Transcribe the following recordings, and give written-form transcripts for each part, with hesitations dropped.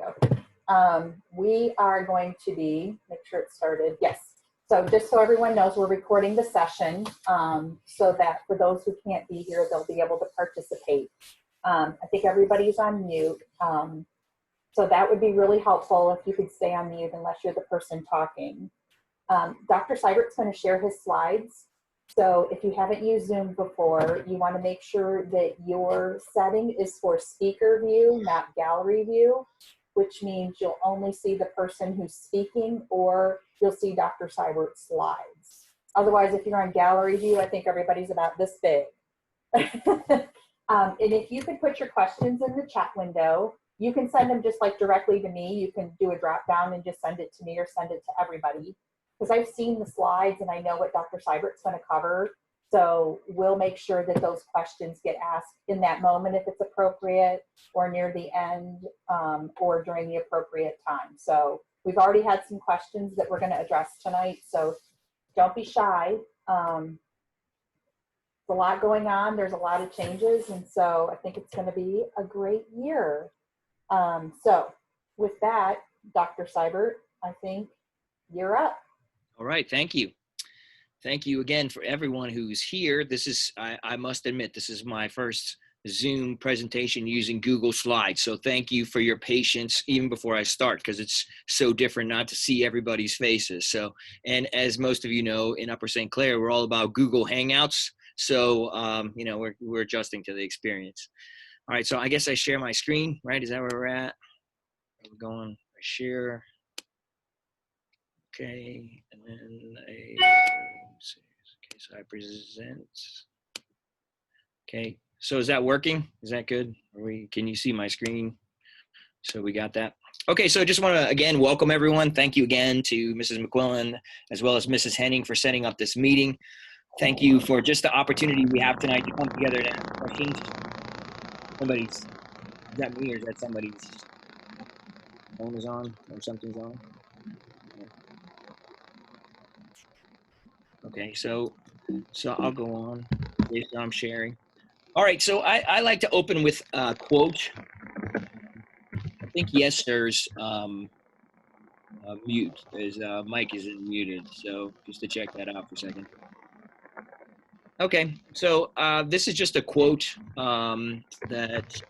go. We are going to be, make sure it started. Yes. So just so everyone knows, we're recording the session so that for those who can't be here, they'll be able to participate. I think everybody's on mute. So that would be really helpful if you could stay on mute unless you're the person talking. Dr. Sybert's going to share his slides. So if you haven't used Zoom before, you want to make sure that your setting is for speaker view, not gallery view, which means you'll only see the person who's speaking or you'll see Dr. Sybert's slides. Otherwise, if you're on gallery view, I think everybody's about this big. And if you could put your questions in the chat window, you can send them just like directly to me. You can do a drop down and just send it to me or send it to everybody. Because I've seen the slides and I know what Dr. Sybert's going to cover. So we'll make sure that those questions get asked in that moment if it's appropriate, or near the end, or during the appropriate time. So we've already had some questions that we're going to address tonight. So don't be shy. There's a lot going on. There's a lot of changes. And so I think it's going to be a great year. So with that, Dr. Sybert, I think you're up. All right. Thank you. Thank you again for everyone who's here. This is, I must admit, this is my first Zoom presentation using Google Slides. So thank you for your patience even before I start, because it's so different not to see everybody's faces. So, and as most of you know, in Upper St. Clair, we're all about Google Hangouts. So, you know, we're adjusting to the experience. All right. So I guess I share my screen, right? Is that where we're at? I'm going, I share. Okay, and then okay, so I present. Okay, so is that working? Is that good? Can you see my screen? So we got that. Okay, so I just want to again welcome everyone. Thank you again to Mrs. McQuillan as well as Mrs. Henning for setting up this meeting. Thank you for just the opportunity we have tonight to come together and ask questions. Is that me or is that somebody's phone is on or something's on? Okay, so I'll go on. Okay, so I'm sharing. All right, so I like to open with a quote. I think yes, there's mute. His mic isn't muted, so just to check that out for a second. Okay, so this is just a quote that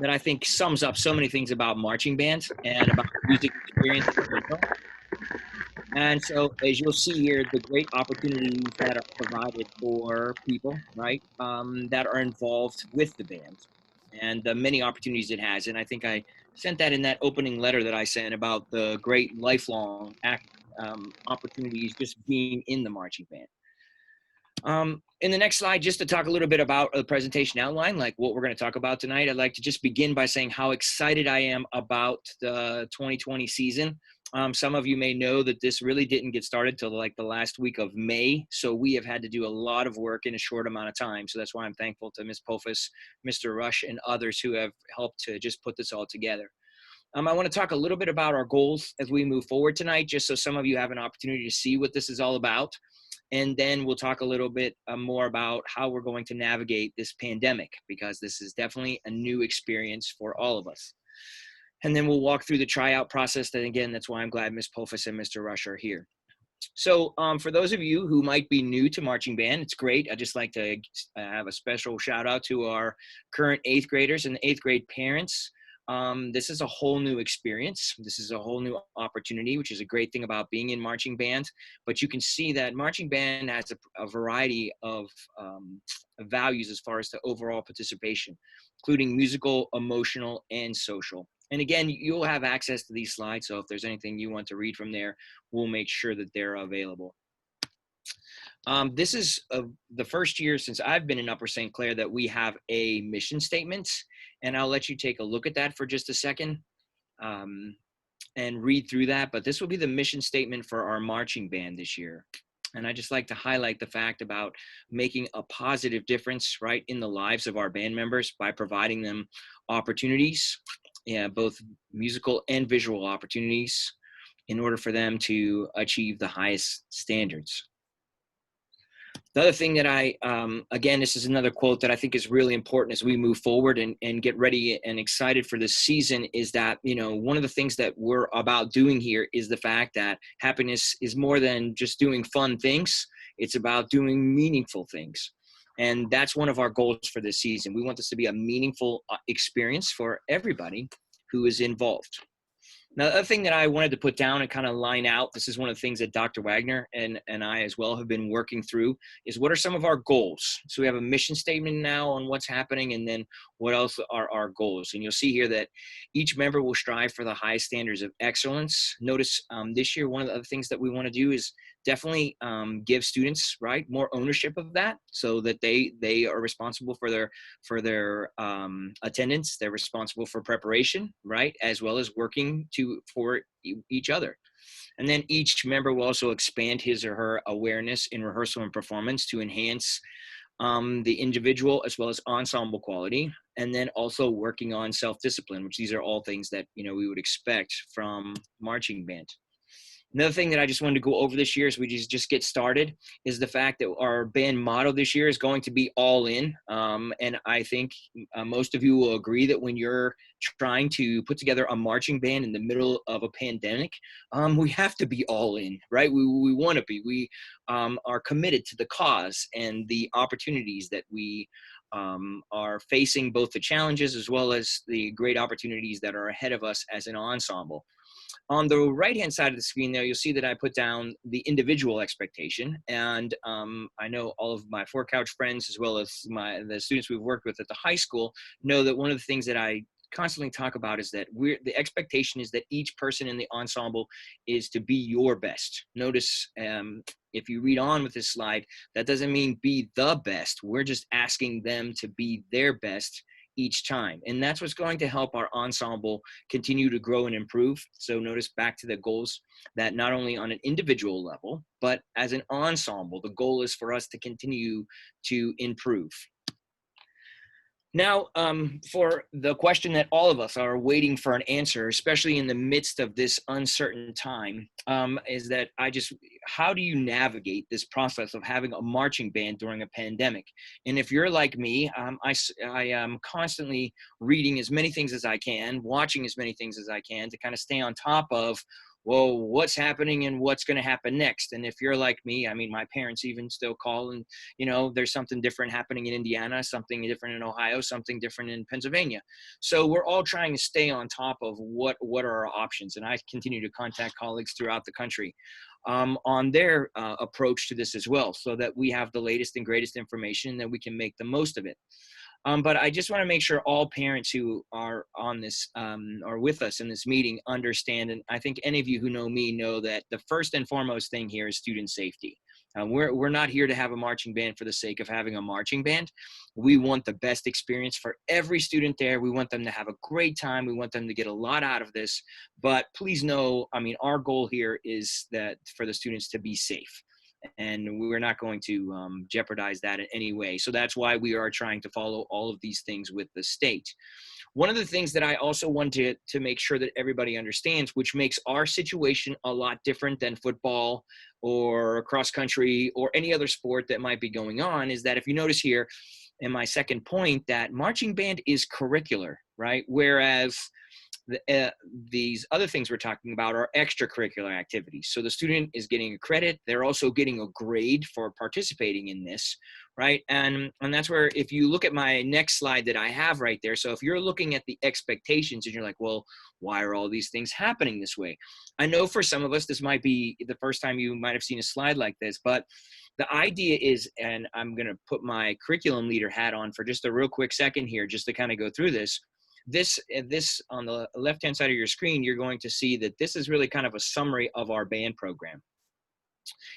I think sums up so many things about marching bands and about music experience. And so, as you'll see here, the great opportunities that are provided for people, right, that are involved with the band, and the many opportunities it has. And I think I sent that in that opening letter that I sent about the great lifelong opportunities just being in the marching band. In the next slide, just to talk a little bit about the presentation outline, like what we're going to talk about tonight, I'd like to just begin by saying how excited I am about the 2020 season. Some of you may know that this really didn't get started till like the last week of May. So we have had to do a lot of work in a short amount of time. So that's why I'm thankful to Ms. Pofus, Mr. Rush, and others who have helped to just put this all together. I want to talk a little bit about our goals as we move forward tonight, just so some of you have an opportunity to see what this is all about. And then we'll talk a little bit more about how we're going to navigate this pandemic, because this is definitely a new experience for all of us. And then we'll walk through the tryout process. And again, that's why I'm glad Ms. Pofus and Mr. Rush are here. So for those of you who might be new to marching band, it's great. I'd just like to have a special shout out to our current 8th graders and 8th grade parents. This is a whole new experience. This is a whole new opportunity, which is a great thing about being in marching band. But you can see that marching band has a variety of values as far as the overall participation, including musical, emotional, and social. And again, you'll have access to these slides. So if there's anything you want to read from there, we'll make sure that they're available. This is the first year since I've been in Upper St. Clair that we have a mission statement. And I'll let you take a look at that for just a second and read through that. But this will be the mission statement for our marching band this year. And I just like to highlight the fact about making a positive difference, right, in the lives of our band members by providing them opportunities, both musical and visual opportunities, in order for them to achieve the highest standards. The other thing that again, this is another quote that I think is really important as we move forward and get ready and excited for this season is that, one of the things that we're about doing here is the fact that happiness is more than just doing fun things. It's about doing meaningful things. And that's one of our goals for this season. We want this to be a meaningful experience for everybody who is involved. Now, the other thing that I wanted to put down and kind of line out, this is one of the things that Dr. Wagner and I as well have been working through, is what are some of our goals? So we have a mission statement now on what's happening, and then what else are our goals? And you'll see here that each member will strive for the highest standards of excellence. Notice this year, one of the other things that we want to do is definitely give students, right, more ownership of that, so that they are responsible for their attendance. They're responsible for preparation, right, as well as working for each other. And then each member will also expand his or her awareness in rehearsal and performance to enhance the individual as well as ensemble quality, and then also working on self-discipline, which these are all things that we would expect from marching band. Another thing that I just wanted to go over this year as we just get started is the fact that our band motto this year is going to be all in. And I think most of you will agree that when you're trying to put together a marching band in the middle of a pandemic, we have to be all in, right? We want to be. We are committed to the cause and the opportunities that we are facing, both the challenges as well as the great opportunities that are ahead of us as an ensemble. On the right-hand side of the screen there, you'll see that I put down the individual expectation. And I know all of my Four Couch friends, as well as the students we've worked with at the high school, know that one of the things that I constantly talk about is that the expectation is that each person in the ensemble is to be your best. Notice if you read on with this slide, that doesn't mean be the best. We're just asking them to be their best each time. And that's what's going to help our ensemble continue to grow and improve. So notice back to the goals that not only on an individual level, but as an ensemble, the goal is for us to continue to improve. Now, for the question that all of us are waiting for an answer, especially in the midst of this uncertain time, is that how do you navigate this process of having a marching band during a pandemic? And if you're like me, I am constantly reading as many things as I can, watching as many things as I can to kind of stay on top of, well, what's happening and what's going to happen next. And if you're like me, I mean, my parents even still call and, there's something different happening in Indiana, something different in Ohio, something different in Pennsylvania. So we're all trying to stay on top of what are our options. And I continue to contact colleagues throughout the country on their approach to this as well, so that we have the latest and greatest information and that we can make the most of it. But I just want to make sure all parents who are on this or with us in this meeting understand, and I think any of you who know me know that the first and foremost thing here is student safety. We're not here to have a marching band for the sake of having a marching band. We want the best experience for every student there. We want them to have a great time. We want them to get a lot out of this. But please know, our goal here is that for the students to be safe. And we're not going to jeopardize that in any way. So that's why we are trying to follow all of these things with the state. One of the things that I also want to make sure that everybody understands, which makes our situation a lot different than football or cross country or any other sport that might be going on, is that if you notice here in my second point, that marching band is curricular, right? Whereas these other things we're talking about are extracurricular activities. So the student is getting a credit. They're also getting a grade for participating in this, right? And that's where, if you look at my next slide that I have right there, so if you're looking at the expectations and you're like, well, why are all these things happening this way? I know for some of us, this might be the first time you might have seen a slide like this, but the idea is, and I'm going to put my curriculum leader hat on for just a real quick second here, just to kind of go through this. This on the left-hand side of your screen, you're going to see that this is really kind of a summary of our band program.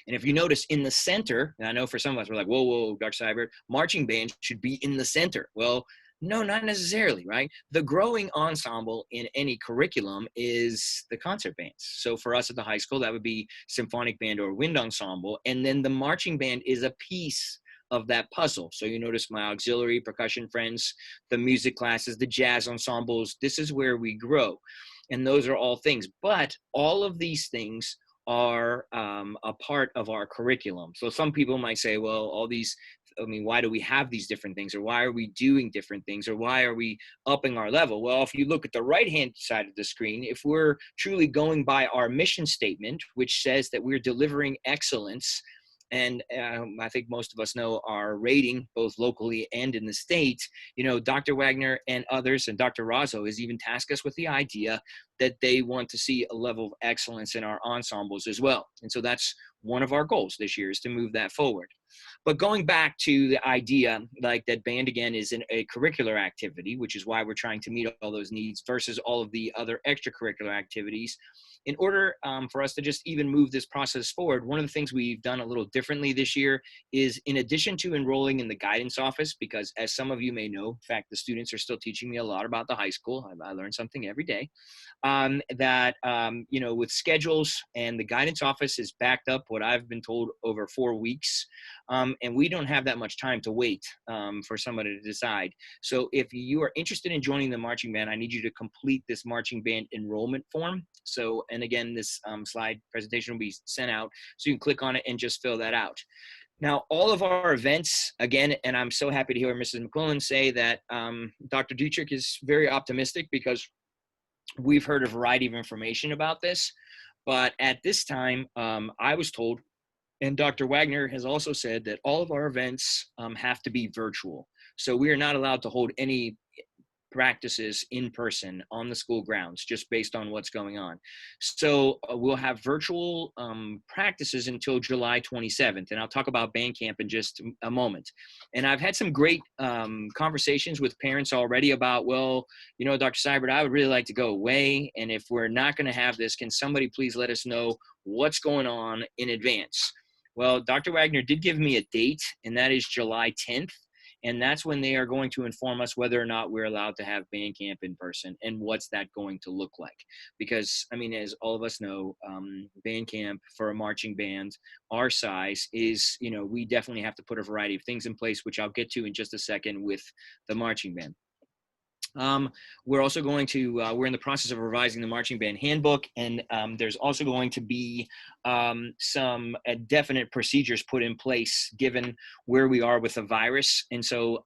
And if you notice in the center, and I know for some of us, we're like, whoa, Dr. Sybert, marching band should be in the center. Well, no, not necessarily, right? The growing ensemble in any curriculum is the concert bands. So for us at the high school, that would be symphonic band or wind ensemble. And then the marching band is a piece of that puzzle. So you notice my auxiliary percussion friends, the music classes, the jazz ensembles, this is where we grow. And those are all things. But all of these things are a part of our curriculum. So some people might say, well, all these, I mean, why do we have these different things, or why are we doing different things, or why are we upping our level? Well, if you look at the right-hand side of the screen, if we're truly going by our mission statement, which says that we're delivering excellence, and I think most of us know our rating, both locally and in the state, you know, Dr. Wagner and others, and Dr. Razzo has even tasked us with the idea that they want to see a level of excellence in our ensembles as well. And so that's one of our goals this year, is to move that forward. But going back to the idea, like that band again is a curricular activity, which is why we're trying to meet all those needs versus all of the other extracurricular activities. In order for us to just even move this process forward, one of the things we've done a little differently this year is, in addition to enrolling in the guidance office, because as some of you may know, in fact, the students are still teaching me a lot about the high school. I learn something every day. You know, with schedules, and the guidance office is backed up, what I've been told, over 4 weeks. And we don't have that much time to wait for somebody to decide. So if you are interested in joining the marching band, I need you to complete this marching band enrollment form. So, and again, this slide presentation will be sent out, so you can click on it and just fill that out. Now, all of our events, again, and I'm so happy to hear Mrs. McClellan say that Dr. Dietrich is very optimistic, because we've heard a variety of information about this. But at this time, I was told, and Dr. Wagner has also said, that all of our events have to be virtual. So we are not allowed to hold any practices in person on the school grounds, just based on what's going on. So we'll have virtual practices until July 27th. And I'll talk about band camp in just a moment. And I've had some great conversations with parents already about, well, you know, Dr. Sybert, I would really like to go away. And if we're not going to have this, can somebody please let us know what's going on in advance? Well, Dr. Wagner did give me a date, and that is July 10th. And that's when they are going to inform us whether or not we're allowed to have band camp in person, and what's that going to look like. Because, I mean, as all of us know, band camp for a marching band our size is, you know, we definitely have to put a variety of things in place, which I'll get to in just a second with the marching band. We're also going to, we're in the process of revising the marching band handbook, and there's also going to be some definite procedures put in place given where we are with the virus. And so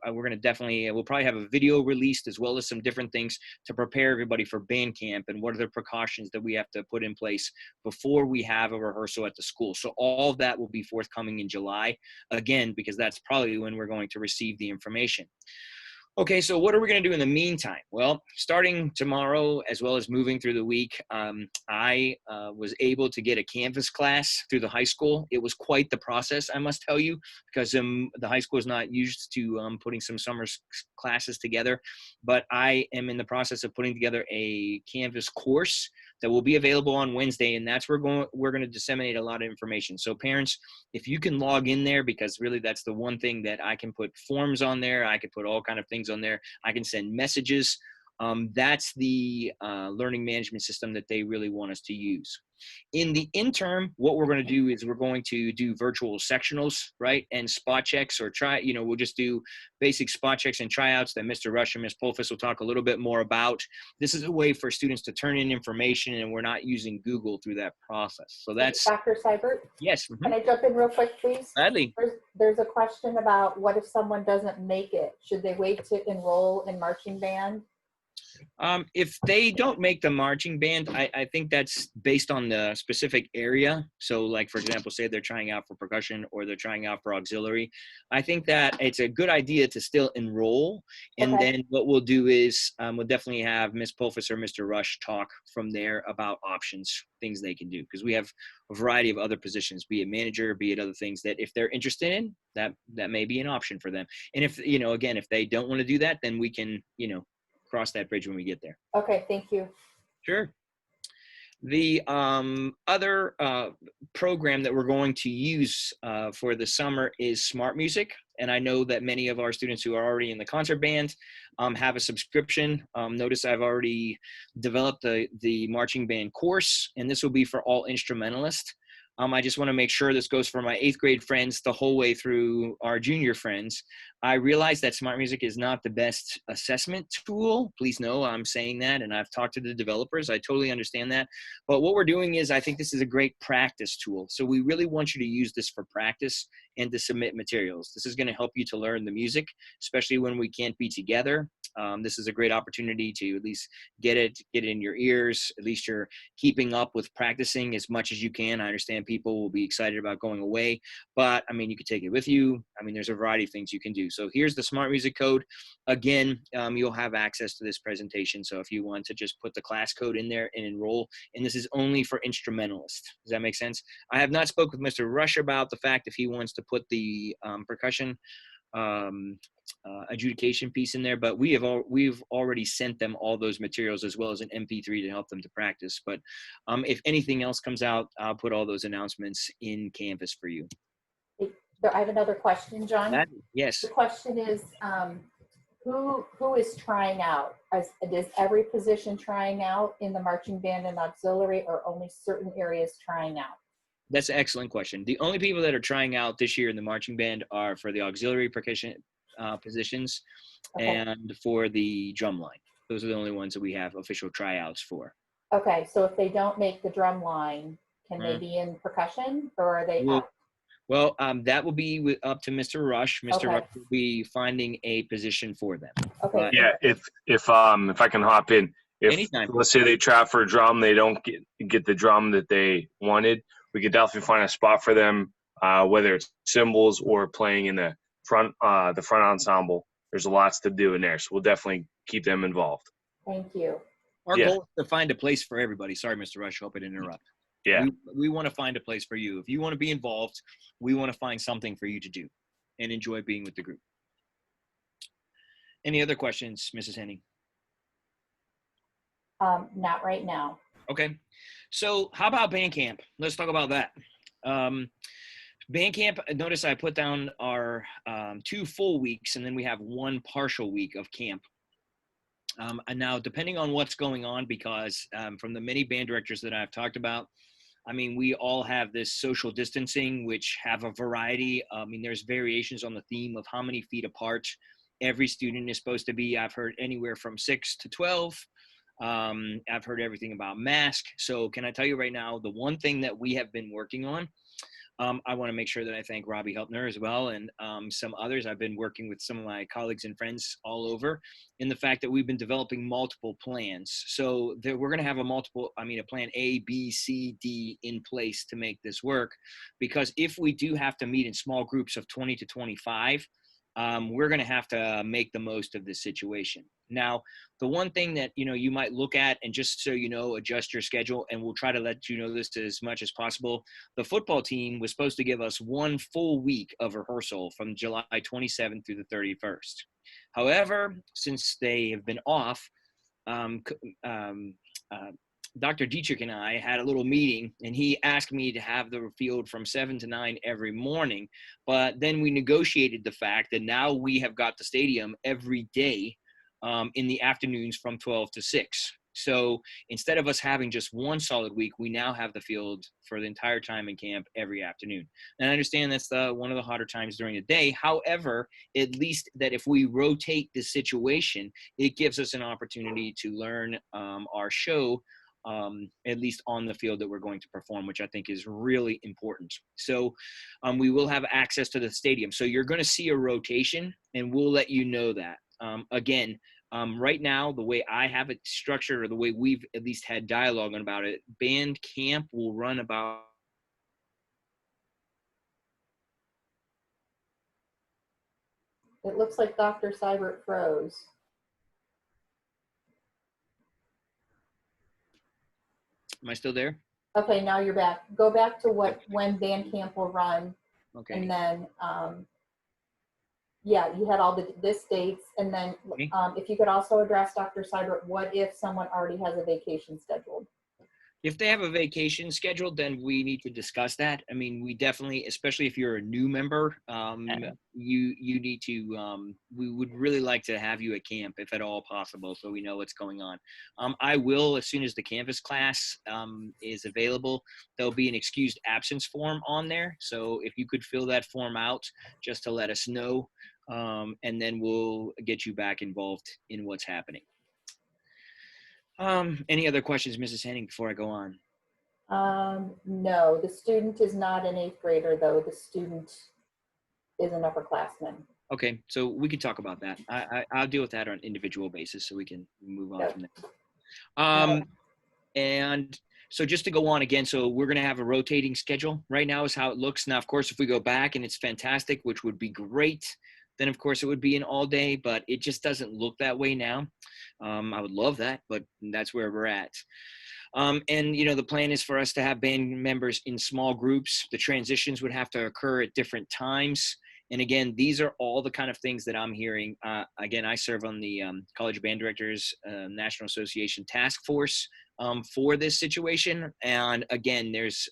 we're going to definitely, we'll probably have a video released, as well as some different things to prepare everybody for band camp, and what are the precautions that we have to put in place before we have a rehearsal at the school. So all of that will be forthcoming in July, again, because that's probably when we're going to receive the information. Okay, so what are we going to do in the meantime? Well, starting tomorrow, as well as moving through the week, I was able to get a Canvas class through the high school. It was quite the process, I must tell you, because the high school is not used to putting some summer classes together. But I am in the process of putting together a Canvas course that will be available on Wednesday, and that's where we're going to disseminate a lot of information. So parents, if you can log in there, because really that's the one thing that I can put forms on there, I can put all kind of things on there, I can send messages. That's the learning management system that they really want us to use. In the interim, what we're going to do is we're going to do virtual sectionals, right? And spot checks, or we'll just do basic spot checks and tryouts that Mr. Rush and Ms. Polfus will talk a little bit more about. This is a way for students to turn in information, and we're not using Google through that process. So that's— Dr. Sybert? Yes. Can I jump in real quick, please? Gladly. There's a question about, what if someone doesn't make it? Should they wait to enroll in marching band? If they don't make the marching band, I think that's based on the specific area. So like, for example, say they're trying out for percussion, or they're trying out for auxiliary. I think that it's a good idea to still enroll. And Okay. then what we'll do is we'll definitely have Ms. Polfus or Mr. Rush talk from there about options, things they can do. Because we have a variety of other positions, be it manager, be it other things, that if they're interested in, that may be an option for them. And if, again, if they don't want to do that, then we can, cross that bridge when we get there. Okay, thank you. Sure. The other program that we're going to use for the summer is Smart Music. And I know that many of our students who are already in the concert band have a subscription. Notice I've already developed the marching band course, and this will be for all instrumentalists. I just want to make sure this goes for my 8th grade friends the whole way through our junior friends. I realize that smart music is not the best assessment tool. Please know I'm saying that, and I've talked to the developers. I totally understand that. But what we're doing is I think this is a great practice tool. So we really want you to use this for practice and to submit materials. This is going to help you to learn the music, especially when we can't be together. This is a great opportunity to at least get it in your ears. At least you're keeping up with practicing as much as you can. I understand people will be excited about going away, but I mean, you could take it with you. I mean, there's a variety of things you can do. So here's the smart music code. Again, you'll have access to this presentation. So if you want to just put the class code in there and enroll, and this is only for instrumentalists. Does that make sense? I have not spoke with Mr. Rush about the fact if he wants to put the percussion adjudication piece in there, but we've already sent them all those materials as well as an MP3 to help them to practice. But if anything else comes out, I'll put all those announcements in Canvas for you. I have another question, John. Yes. The question is, who is trying out? Is every position trying out in the marching band and auxiliary, or only certain areas trying out? That's an excellent question. The only people that are trying out this year in the marching band are for the auxiliary percussion positions, okay, and for the drum line. Those are the only ones that we have official tryouts for. Okay, so if they don't make the drum line, can they be in percussion, or are they out? Well, that will be up to Mr. Rush. Mr. Rush will be finding a position for them. Okay. But yeah, if I can hop in, if anytime. Let's say they try for a drum, they don't get the drum that they wanted, we could definitely find a spot for them, whether it's cymbals or playing in the front ensemble. There's lots to do in there, so we'll definitely keep them involved. Thank you. Our goal is to find a place for everybody. Sorry, Mr. Rush, hope I didn't interrupt. Yeah. We want to find a place for you. If you want to be involved, we want to find something for you to do and enjoy being with the group. Any other questions, Mrs. Henning? Not right now. Okay. So how about band camp? Let's talk about that. Band camp, notice I put down our 2 full weeks, and then we have 1 partial week of camp. And now, depending on what's going on, because from the many band directors that I've talked about, I mean, we all have this social distancing, which have a variety. I mean, there's variations on the theme of how many feet apart every student is supposed to be. I've heard anywhere from 6 to 12. I've heard everything about mask. So can I tell you right now, the one thing that we have been working on, I want to make sure that I thank Robbie Helpner as well, and some others. I've been working with some of my colleagues and friends all over in the fact that we've been developing multiple plans. So we're going to have a plan A, B, C, D in place to make this work. Because if we do have to meet in small groups of 20 to 25, we're going to have to make the most of this situation. Now, the one thing that, you might look at, and just so you know, adjust your schedule, and we'll try to let you know this as much as possible. The football team was supposed to give us 1 full week of rehearsal from July 27th through the 31st. However, since they have been off, Dr. Dietrich and I had a little meeting, and he asked me to have the field from 7 to 9 every morning. But then we negotiated the fact that now we have got the stadium every day in the afternoons from 12 to 6. So instead of us having just 1 solid week, we now have the field for the entire time in camp every afternoon. And I understand that's one of the hotter times during the day. However, at least that if we rotate the situation, it gives us an opportunity to learn our show at least on the field that we're going to perform, which I think is really important. So we will have access to the stadium. So you're going to see a rotation, and we'll let you know that. Again, right now, the way I have it structured, or the way we've at least had dialogue about it, band camp will run about It looks like Dr. Sybert froze. Am I still there? Okay, now you're back. Go back to when band camp will run. Okay. And then, yeah, you had all this dates. And then if you could also address Dr. Sybert, what if someone already has a vacation scheduled? If they have a vacation scheduled, then we need to discuss that. I mean, we definitely, especially if you're a new member, you need to, we would really like to have you at camp if at all possible, so we know what's going on. I will, as soon as the campus class is available, there'll be an excused absence form on there. So if you could fill that form out just to let us know. and then we'll get you back involved in what's happening. Any other questions, Mrs. Henning, before I go on? No, the student is not an 8th grader though. The student is an upperclassman. Okay, so we can talk about that. I'll deal with that on an individual basis so we can move on Yep. from there. And so just to go on again, so we're going to have a rotating schedule. Right now is how it looks. Now, of course, if we go back and it's fantastic, which would be great, then of course it would be an all day, but it just doesn't look that way now. I would love that, but that's where we're at. And, you know, the plan is for us to have band members in small groups. The transitions would have to occur at different times. And again, these are all the kind of things that I'm hearing. Again, I serve on the College Band Directors National Association Task Force for this situation. And again, there's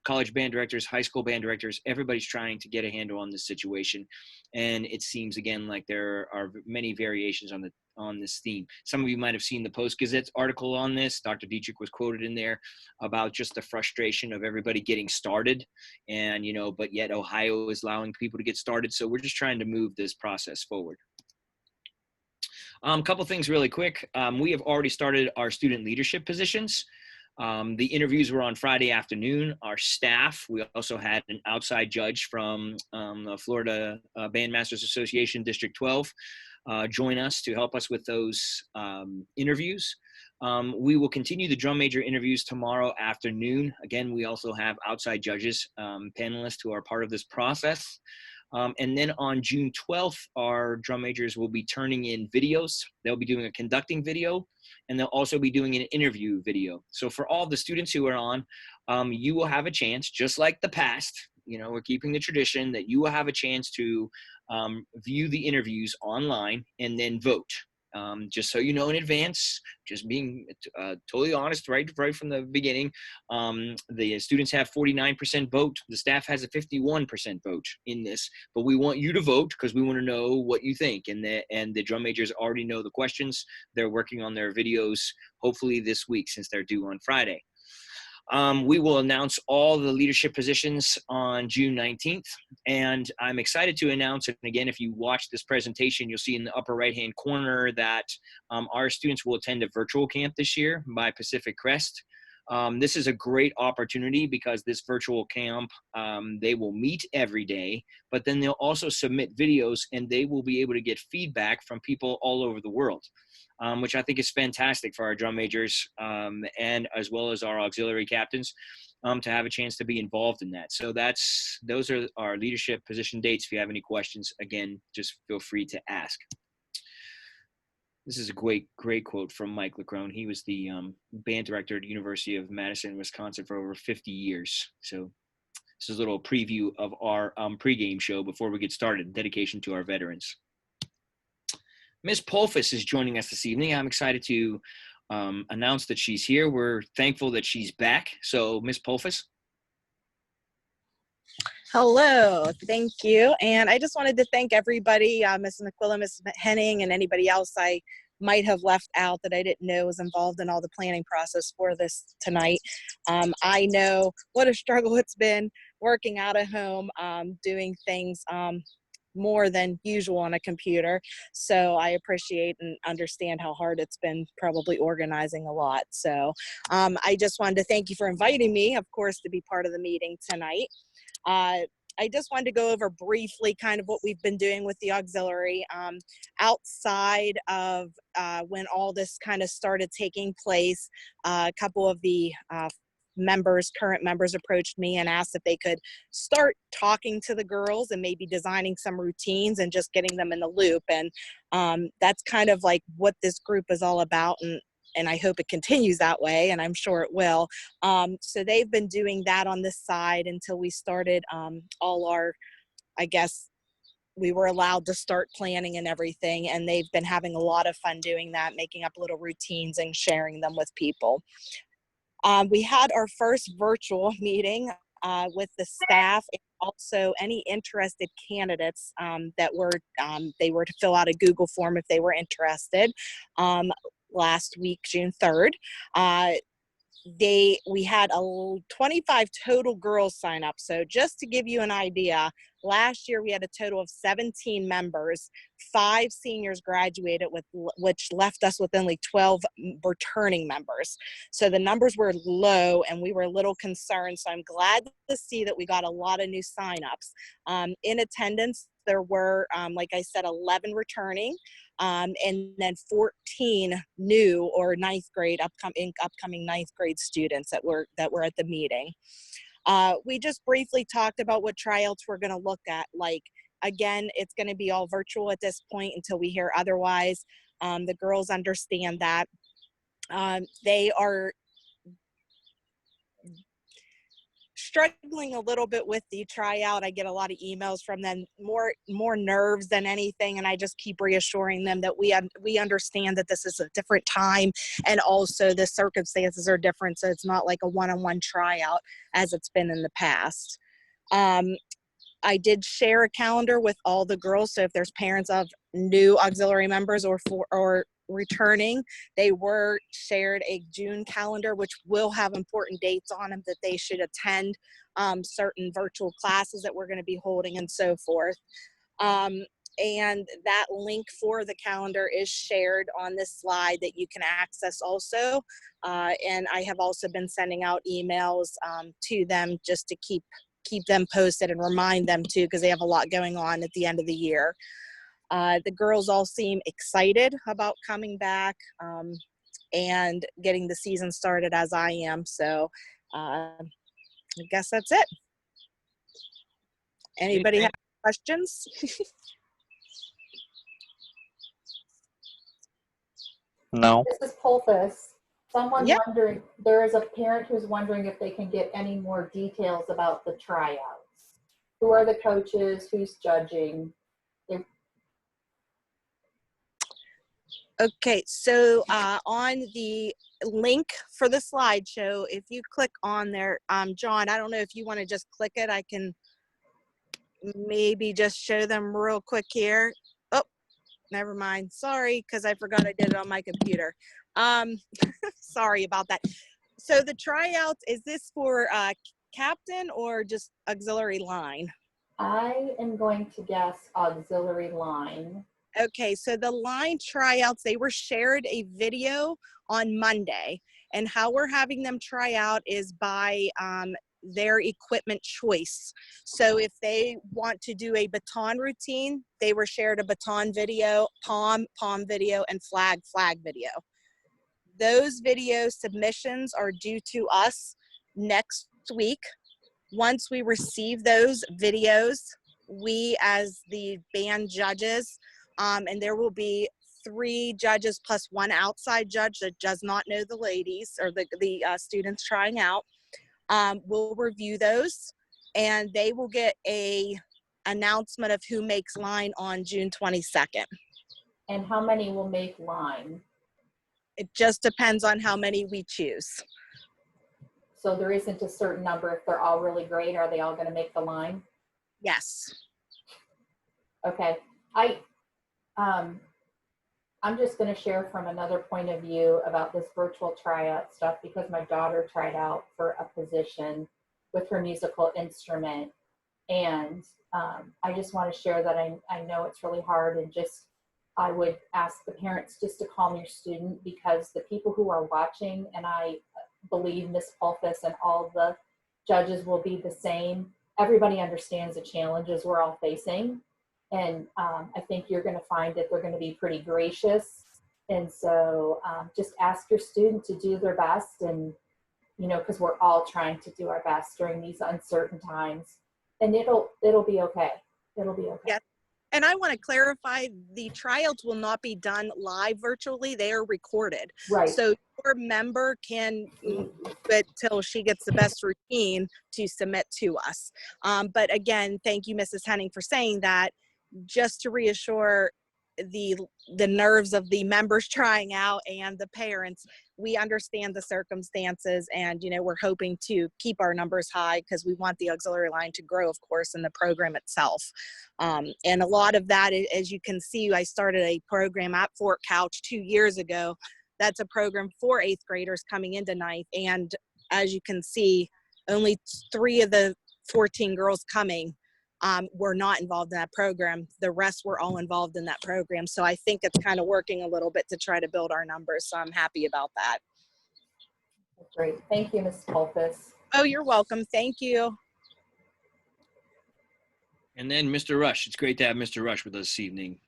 college band directors, high school band directors, everybody's trying to get a handle on this situation. And it seems, again, like there are many variations on this theme. Some of you might have seen the Post-Gazette article on this. Dr. Dietrich was quoted in there about just the frustration of everybody getting started. And, you know, but yet Ohio is allowing people to get started. So we're just trying to move this process forward. A couple things really quick. We have already started our student leadership positions. The interviews were on Friday afternoon. Our staff, we also had an outside judge from the Florida Bandmasters Association District 12 join us to help us with those interviews. We will continue the drum major interviews tomorrow afternoon. Again, we also have outside judges, panelists who are part of this process. And then on June 12th, our drum majors will be turning in videos. They'll be doing a conducting video, and they'll also be doing an interview video. So for all the students who are on, you will have a chance, just like the past, you know, we're keeping the tradition that you will have a chance to view the interviews online and then vote. Just so you know in advance, just being totally honest right from the beginning, the students have 49% vote. The staff has a 51% vote in this, but we want you to vote because we want to know what you think. And the drum majors already know the questions. They're working on their videos hopefully this week since they're due on Friday. We will announce all the leadership positions on June 19th, and I'm excited to announce, and again, if you watch this presentation, you'll see in the upper right-hand corner that our students will attend a virtual camp this year by Pacific Crest. This is a great opportunity because this virtual camp, they will meet every day, but then they'll also submit videos and they will be able to get feedback from people all over the world. Which I think is fantastic for our drum majors and as well as our auxiliary captains to have a chance to be involved in that. So those are our leadership position dates. If you have any questions, again, just feel free to ask. This is a great quote from Mike Leckrone. He was the band director at the University of Madison, Wisconsin for over 50 years. So this is a little preview of our pregame show before we get started, dedication to our veterans. Ms. Polfus is joining us this evening. I'm excited to announce that she's here. We're thankful that she's back. So, Ms. Polfus. Hello, thank you. And I just wanted to thank everybody, Ms. McQuillan, Ms. Henning, and anybody else I might have left out that I didn't know was involved in all the planning process for this tonight. I know what a struggle it's been working out of home, doing things more than usual on a computer. So I appreciate and understand how hard it's been probably organizing a lot. So I just wanted to thank you for inviting me, of course, to be part of the meeting tonight. I just wanted to go over briefly kind of what we've been doing with the auxiliary outside of when all this kind of started taking place. A couple of the current members approached me and asked if they could start talking to the girls and maybe designing some routines and just getting them in the loop. And that's kind of like what this group is all about. And I hope it continues that way, and I'm sure it will. So they've been doing that on this side until we started all our, I guess, we were allowed to start planning and everything, and they've been having a lot of fun doing that, making up little routines and sharing them with people. We had our first virtual meeting with the staff and also any interested candidates that were, they were to fill out a Google form if they were interested last week, June 3rd. We had 25 total girls sign up. So just to give you an idea, Last year, we had a total of 17 members. 5 seniors graduated, which left us with only 12 returning members. So the numbers were low, and we were a little concerned. So I'm glad to see that we got a lot of new signups. In attendance, there were, like I said, 11 returning, and then 14 new or upcoming ninth grade students that were at the meeting. We just briefly talked about what tryouts we're going to look at. Like, again, it's going to be all virtual at this point until we hear otherwise. The girls understand that. They are struggling a little bit with the tryout. I get a lot of emails from them, more nerves than anything, and I just keep reassuring them that we understand that this is a different time, and also the circumstances are different, so it's not like a one-on-one tryout as it's been in the past. I did share a calendar with all the girls, so if there's parents of new auxiliary members or returning, they were shared a June calendar, which will have important dates on them that they should attend, certain virtual classes that we're going to be holding and so forth. And that link for the calendar is shared on this slide that you can access also. And I have also been sending out emails to them just to keep them posted and remind them too, because they have a lot going on at the end of the year. The girls all seem excited about coming back and getting the season started, as I am. So I guess that's it. Anybody have questions? No. This is Polfus. Someone Yep. wondering, there is a parent who's wondering if they can get any more details about the tryouts. Who are the coaches? Who's judging? Okay, so on the link for the slideshow, if you click on there, John, I don't know if you want to just click it. I can maybe just show them real quick here. Oh, never mind. Sorry, because I forgot I did it on my computer. Sorry about that. So the tryouts, is this for captain or just auxiliary line? I am going to guess auxiliary line. Okay, so the line tryouts, they were shared a video on Monday, and how we're having them try out is by their equipment choice. So if they want to do a baton routine, they were shared a baton video, pom video, and flag video. Those video submissions are due to us next week. Once we receive those videos, we as the band judges, and there will be 3 judges plus 1 outside judge that does not know the ladies or the students trying out, will review those, and they will get a announcement of who makes line on June 22nd. And how many will make line? It just depends on how many we choose. So there isn't a certain number. If they're all really great, are they all going to make the line? Yes. Okay. I'm just going to share from another point of view about this virtual tryout stuff, because my daughter tried out for a position with her musical instrument. And I just want to share that I know it's really hard, and just I would ask the parents just to calm your student, because the people who are watching, and I believe Ms. Polfus and all the judges will be the same, everybody understands the challenges we're all facing. And I think you're going to find that they're going to be pretty gracious. And so just ask your student to do their best, and, you know, because we're all trying to do our best during these uncertain times, and it'll be okay. It'll be okay. Yeah. And I want to clarify, the tryouts will not be done live virtually. They are recorded. Right. So your member can wait till she gets the best routine to submit to us. But again, thank you, Mrs. Henning, for saying that, just to reassure the nerves of the members trying out and the parents. We understand the circumstances, and, you know, we're hoping to keep our numbers high because we want the auxiliary line to grow, of course, in the program itself. And a lot of that, as you can see, I started a program at Fort Couch 2 years ago. That's a program for 8th graders coming into 9th. And as you can see, only 3 of the 14 girls coming were not involved in that program. The rest were all involved in that program. So I think it's kind of working a little bit to try to build our numbers. So I'm happy about that. Great. Thank you, Ms. Polfus. Oh, you're welcome. Thank you. And then Mr. Rush. It's great to have Mr. Rush with us this evening.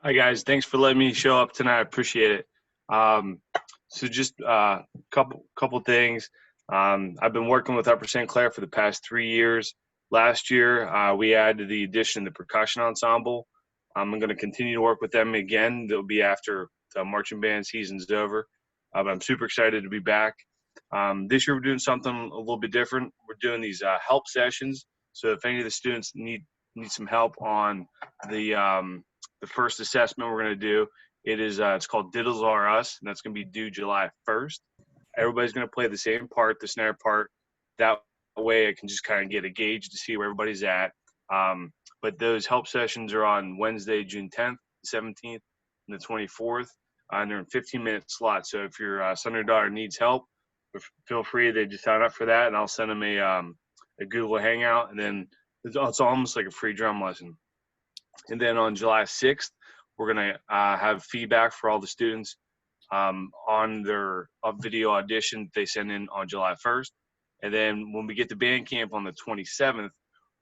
Hi guys, thanks for letting me show up tonight. I appreciate it. So just a couple things. I've been working with Upper St. Clair for the past 3 years. Last year, we added the addition of the percussion ensemble. I'm going to continue to work with them again. They'll be after the marching band season's over. But I'm super excited to be back. This year, we're doing something a little bit different. We're doing these help sessions. So if any of the students need some help on the first assessment we're going to do, it's called Diddles Are Us, and that's going to be due July 1st. Everybody's going to play the same part, the snare part. That way I can just kind of get a gauge to see where everybody's at. But those help sessions are on Wednesday, June 10th, 17th, and the 24th, and they're in 15-minute slots. So if your son or daughter needs help, feel free to just sign up for that, and I'll send them a Google Hangout, and then it's almost like a free drum lesson. And then on July 6th, we're going to have feedback for all the students on their video audition they send in on July 1st. And then when we get to band camp on the 27th,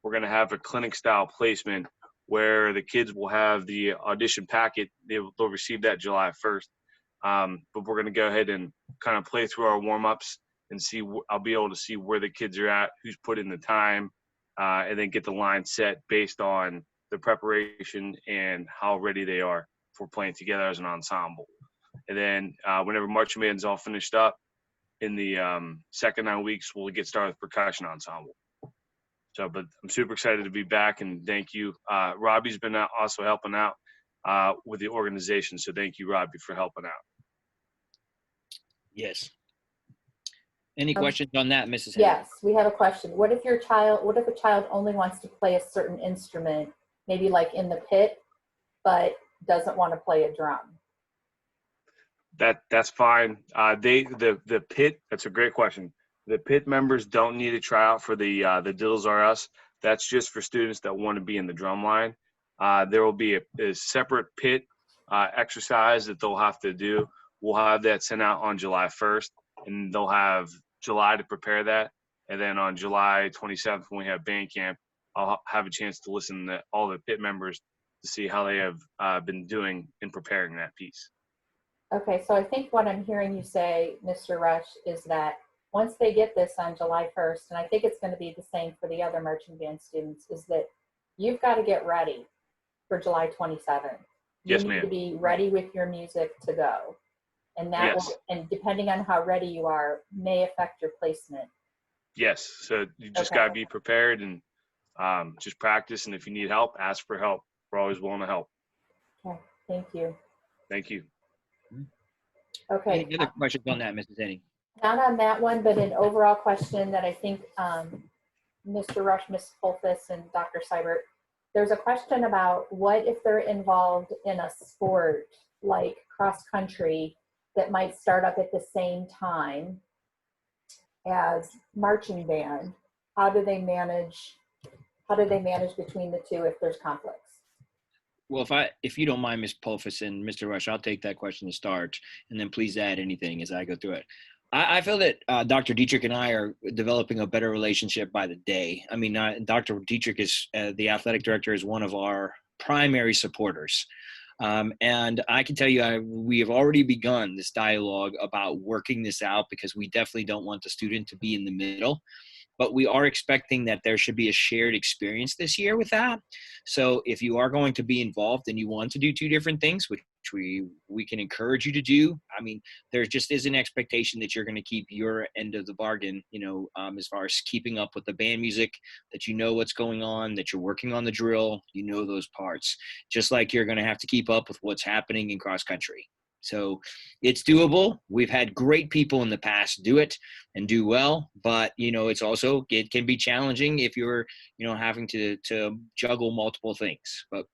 we're going to have a clinic-style placement where the kids will have the audition packet. They'll receive that July 1st. But we're going to go ahead and kind of play through our warm-ups and see. I'll be able to see where the kids are at, who's put in the time, and then get the line set based on the preparation and how ready they are for playing together as an ensemble. And then whenever marching band's all finished up, in the second 9 weeks, we'll get started with percussion ensemble. So, but I'm super excited to be back, and thank you. Robbie's been also helping out with the organization, so thank you, Robbie, for helping out. Yes. Any questions on that, Mrs. Henry? Yes, we have a question. What if a child only wants to play a certain instrument, maybe like in the pit, but doesn't want to play a drum? That's fine. The pit, that's a great question. The pit members don't need to try out for the Diddles Are Us. That's just for students that want to be in the drum line. There will be a separate pit exercise that they'll have to do. We'll have that sent out on July 1st, and they'll have July to prepare that. And then on July 27th, when we have band camp, I'll have a chance to listen to all the pit members to see how they have been doing in preparing that piece. Okay, so I think what I'm hearing you say, Mr. Rush, is that once they get this on July 1st, and I think it's going to be the same for the other marching band students, is that you've got to get ready for July 27th. You Yes, need ma'am. to be ready with your music to go. And that Yes. will, and depending on how ready you are, may affect your placement. Yes, so you just Okay. got to be prepared and just practice. And if you need help, ask for help. We're always willing to help. Okay, thank you. Thank you. Okay, Any other questions on that, Mrs. Henning? not on that one, but an overall question that I think Mr. Rush, Ms. Polfus, and Dr. Sybert, there's a question about what if they're involved in a sport like cross country that might start up at the same time as marching band. How do they manage between the two if there's conflicts? Well, if you don't mind, Ms. Polfus and Mr. Rush, I'll take that question to start, and then please add anything as I go through it. I feel that Dr. Dietrich and I are developing a better relationship by the day. I mean, Dr. Dietrich is the athletic director, is one of our primary supporters. And I can tell you, we have already begun this dialogue about working this out, because we definitely don't want the student to be in the middle. But we are expecting that there should be a shared experience this year with that. So if you are going to be involved and you want to do two different things, which we can encourage you to do, I mean, there just is an expectation that you're going to keep your end of the bargain, as far as keeping up with the band music, that you know what's going on, that you're working on the drill, those parts, just like you're going to have to keep up with what's happening in cross country. So it's doable. We've had great people in the past do it and do well, but it can be challenging if you're, having to juggle multiple things. But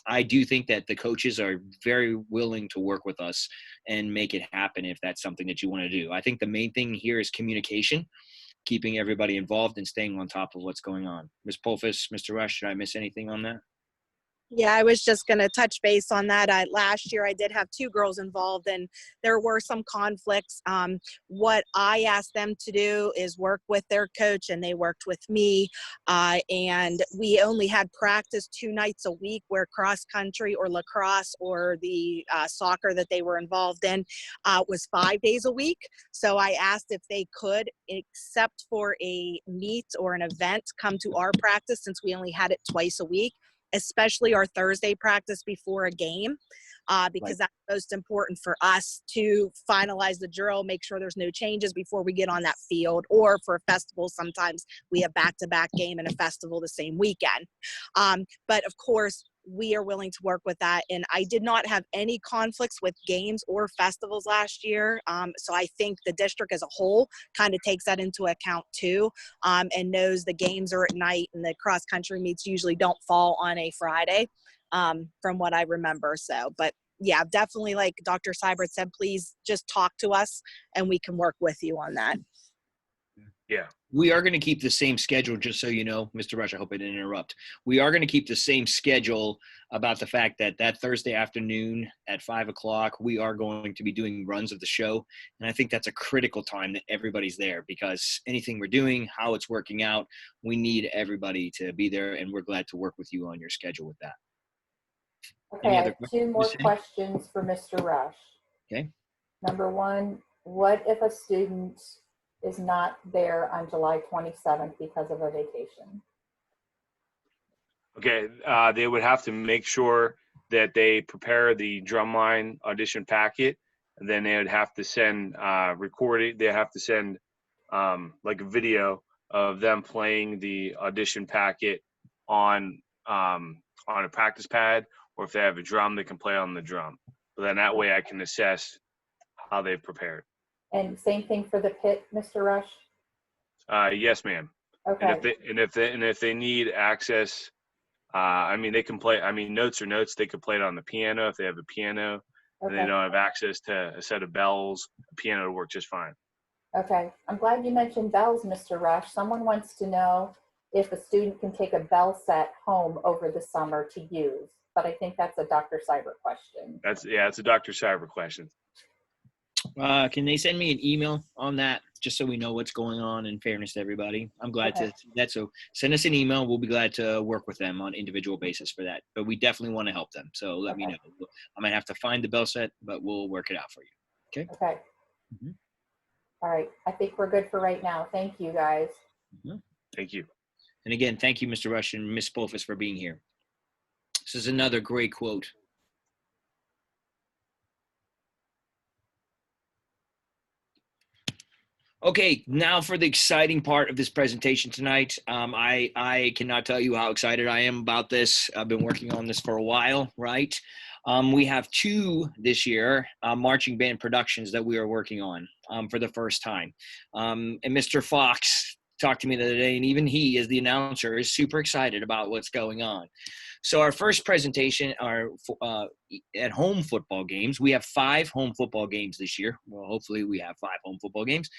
I do think that the coaches are very willing to work with us and make it happen if that's something that you want to do. I think the main thing here is communication. keeping everybody involved and staying on top of what's going on. Ms. Polfus, Mr. Rush, should I miss anything on that? Yeah, I was just going to touch base on that. Last year, I did have 2 girls involved, and there were some conflicts. What I asked them to do is work with their coach, and they worked with me. And we only had practice 2 nights a week, where cross country or lacrosse or the soccer that they were involved in was 5 days a week. So I asked if they could, except for a meet or an event, come to our practice, since we only had it twice a week, especially our Thursday practice before a game, because that's most important for us to finalize the drill, make sure there's no changes before we get on that field. Or for a festival, sometimes we have back-to-back game and a festival the same weekend. But of course, we are willing to work with that. And I did not have any conflicts with games or festivals last year. So I think the district as a whole kind of takes that into account too, and knows the games are at night and the cross country meets usually don't fall on a Friday, from what I remember. So, but yeah, definitely, like Dr. Sybert said, please just talk to us and we can work with you on that. Yeah. We are going to keep the same schedule, just so you know, Mr. Rush, I hope I didn't interrupt. We are going to keep the same schedule about the fact that that Thursday afternoon at 5 o'clock, we are going to be doing runs of the show. And I think that's a critical time that everybody's there, because anything we're doing, how it's working out, we need everybody to be there. And we're glad to work with you on your schedule with that. Okay, I have 2 more questions for Mr. Rush. Okay. Number 1, what if a student is not there on July 27th because of a vacation? Okay, they would have to make sure that they prepare the drumline audition packet, and then they would have to send recorded. They have to send like a video of them playing the audition packet on a practice pad, or if they have a drum, they can play on the drum. So then that way I can assess how they've prepared. And same thing for the pit, Mr. Rush? Yes, ma'am. Okay. And if they need access, I mean, they can play. I mean, notes are notes. They could play it on the piano if they have a piano, and they Okay. don't have access to a set of bells. A piano will work just fine. Okay. I'm glad you mentioned bells, Mr. Rush. Someone wants to know if a student can take a bell set home over the summer to use, but I think that's a Dr. Sybert question. It's a Dr. Sybert question. Can they send me an email on that, just so we know what's going on, in fairness to everybody? I'm glad to see that. So send us an email. We'll be glad to work with them on individual basis for that. But we definitely want to help them. So let me know. I might have to find the bell set, but we'll work it out for you. Okay? Okay. Mm-hmm. All right. I think we're good for right now. Thank you, guys. Mm-hmm. Thank you. And again, thank you, Mr. Rush and Ms. Polfus, for being here. This is another great quote. Okay, now for the exciting part of this presentation tonight. I cannot tell you how excited I am about this. I've been working on this for a while, right? We have 2 this year marching band productions that we are working on for the first time. And Mr. Fox talked to me the other day, and even he, as the announcer, is super excited about what's going on. So our first presentation are at home football games. We have 5 home football games this year. Well, hopefully we have 5 home football games.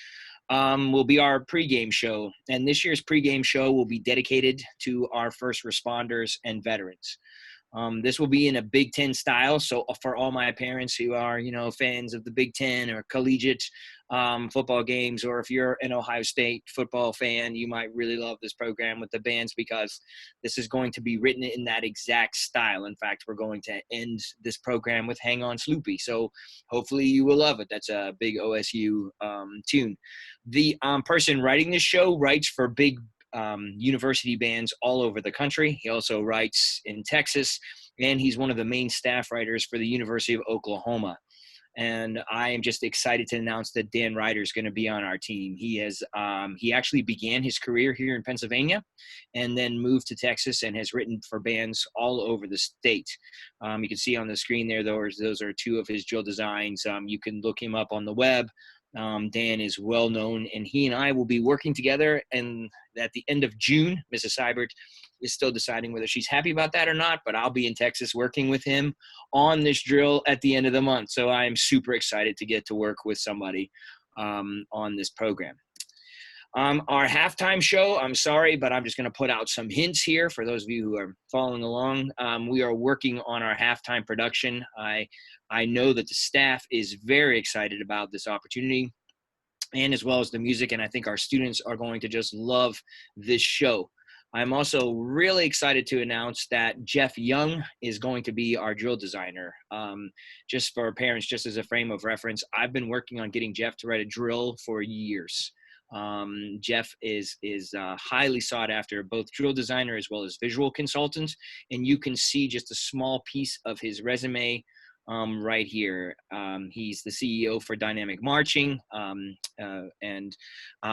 Will be our pregame show. And this year's pregame show will be dedicated to our first responders and veterans. This will be in a Big Ten style. So for all my parents who are, fans of the Big Ten or collegiate football games, or if you're an Ohio State football fan, you might really love this program with the bands, because this is going to be written in that exact style. In fact, we're going to end this program with Hang On Sloopy. So hopefully you will love it. That's a big OSU tune. The person writing this show writes for big university bands all over the country. He also writes in Texas, and he's one of the main staff writers for the University of Oklahoma. And I am just excited to announce that Dan Ryder is going to be on our team. He actually began his career here in Pennsylvania and then moved to Texas and has written for bands all over the state. You can see on the screen there, those are 2 of his drill designs. You can look him up on the web. Dan is well known, and he and I will be working together. And at the end of June, Mrs. Sybert is still deciding whether she's happy about that or not, but I'll be in Texas working with him on this drill at the end of the month. So I'm super excited to get to work with somebody on this program. Our halftime show, I'm sorry, but I'm just going to put out some hints here for those of you who are following along. We are working on our halftime production. I know that the staff is very excited about this opportunity, and as well as the music, and I think our students are going to just love this show. I'm also really excited to announce that Jeff Young is going to be our drill designer. Just for parents, just as a frame of reference, I've been working on getting Jeff to write a drill for years. Jeff is highly sought after, both drill designer as well as visual consultant, and you can see just a small piece of his resume right here. He's the CEO for Dynamic Marching,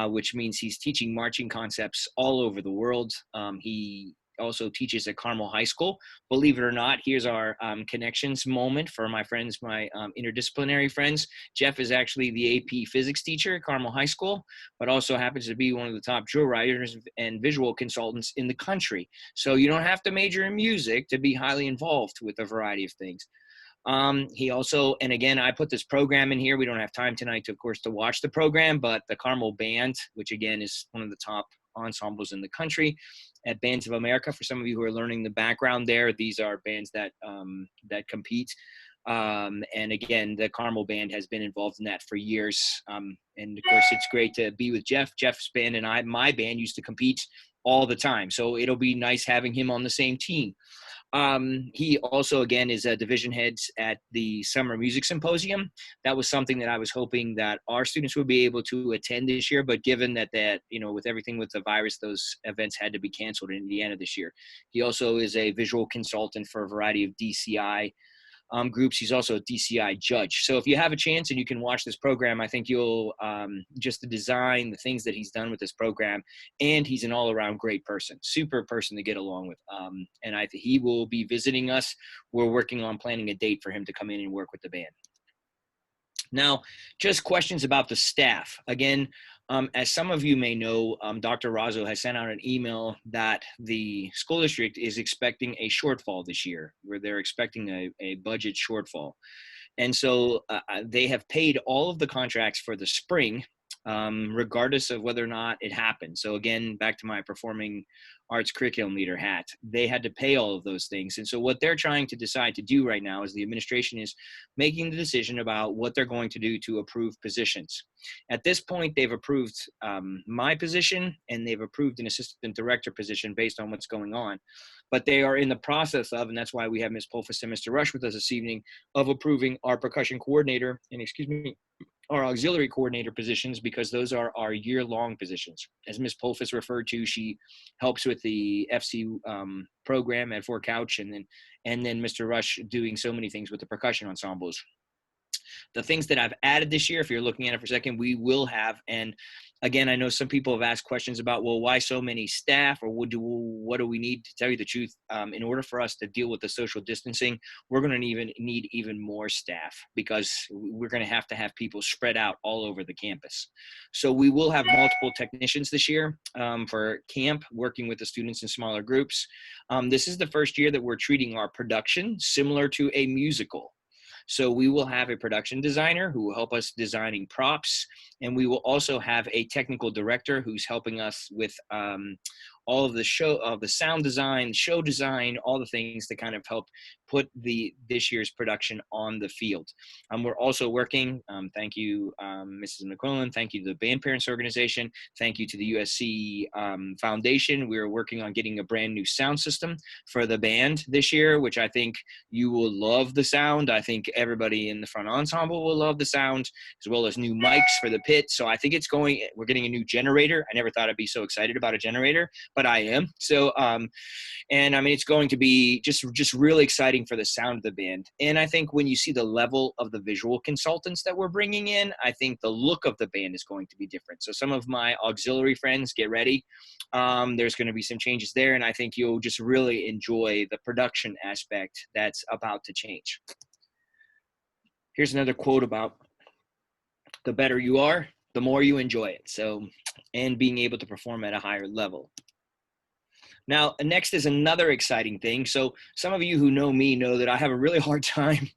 which means he's teaching marching concepts all over the world. He also teaches at Carmel High School. Believe it or not, here's our connections moment for my friends, my interdisciplinary friends. Jeff is actually the AP physics teacher at Carmel High School, but also happens to be one of the top drill writers and visual consultants in the country. So you don't have to major in music to be highly involved with a variety of things. He also, and again, I put this program in here. We don't have time tonight, of course, to watch the program, but the Carmel Band, which again is one of the top ensembles in the country at Bands of America. For some of you who are learning the background there, these are bands that compete. And again, the Carmel Band has been involved in that for years. And of course, it's great to be with Jeff. Jeff's band and my band used to compete all the time. So it'll be nice having him on the same team. He also, again, is a division head at the Summer Music Symposium. That was something that I was hoping that our students would be able to attend this year, but given that, with everything with the virus, those events had to be canceled in Indiana this year. He also is a visual consultant for a variety of DCI groups. He's also a DCI judge. So if you have a chance and you can watch this program, I think you'll just the design, the things that he's done with this program, and he's an all-around great person, super person to get along with. And he will be visiting us. We're working on planning a date for him to come in and work with the band. Now, just questions about the staff. Again, as some of you may know, Dr. Razzo has sent out an email that the school district is expecting a shortfall this year, where they're expecting a budget shortfall. And so they have paid all of the contracts for the spring, regardless of whether or not it happened. So again, back to my performing arts curriculum leader hat, they had to pay all of those things. And so what they're trying to decide to do right now is the administration is making the decision about what they're going to do to approve positions. At this point, they've approved my position, and they've approved an assistant director position based on what's going on. But they are in the process of, and that's why we have Ms. Polfus and Mr. Rush with us this evening, of approving our percussion coordinator and, our auxiliary coordinator positions, because those are our year-long positions. As Ms. Polfus referred to, she helps with the FC program at Fort Couch, and then Mr. Rush doing so many things with the percussion ensembles. The things that I've added this year, if you're looking at it for a second, we will have, and again, I know some people have asked questions about, well, why so many staff, or what do we need? To tell you the truth, in order for us to deal with the social distancing, we're going to need even more staff, because we're going to have people spread out all over the campus. So we will have multiple technicians this year for camp, working with the students in smaller groups. This is the first year that we're treating our production similar to a musical. So we will have a production designer who will help us designing props, and we will also have a technical director who's helping us with all of the sound design, show design, all the things to kind of help put this year's production on the field. We're also working, thank you, Mrs. McQuillan, thank you to the Band Parents Organization, thank you to the USC Foundation. We're working on getting a brand new sound system for the band this year, which I think you will love the sound. I think everybody in the front ensemble will love the sound, as well as new mics for the pit. So I think we're getting a new generator. I never thought I'd be so excited about a generator, but I am. So, and I mean, it's going to be just really exciting for the sound of the band. And I think when you see the level of the visual consultants that we're bringing in, I think the look of the band is going to be different. So some of my auxiliary friends, get ready. There's going to be some changes there, and I think you'll just really enjoy the production aspect that's about to change. Here's another quote about the better you are, the more you enjoy it. So, and being able to perform at a higher level. Now, next is another exciting thing. So some of you who know me know that I have a really hard time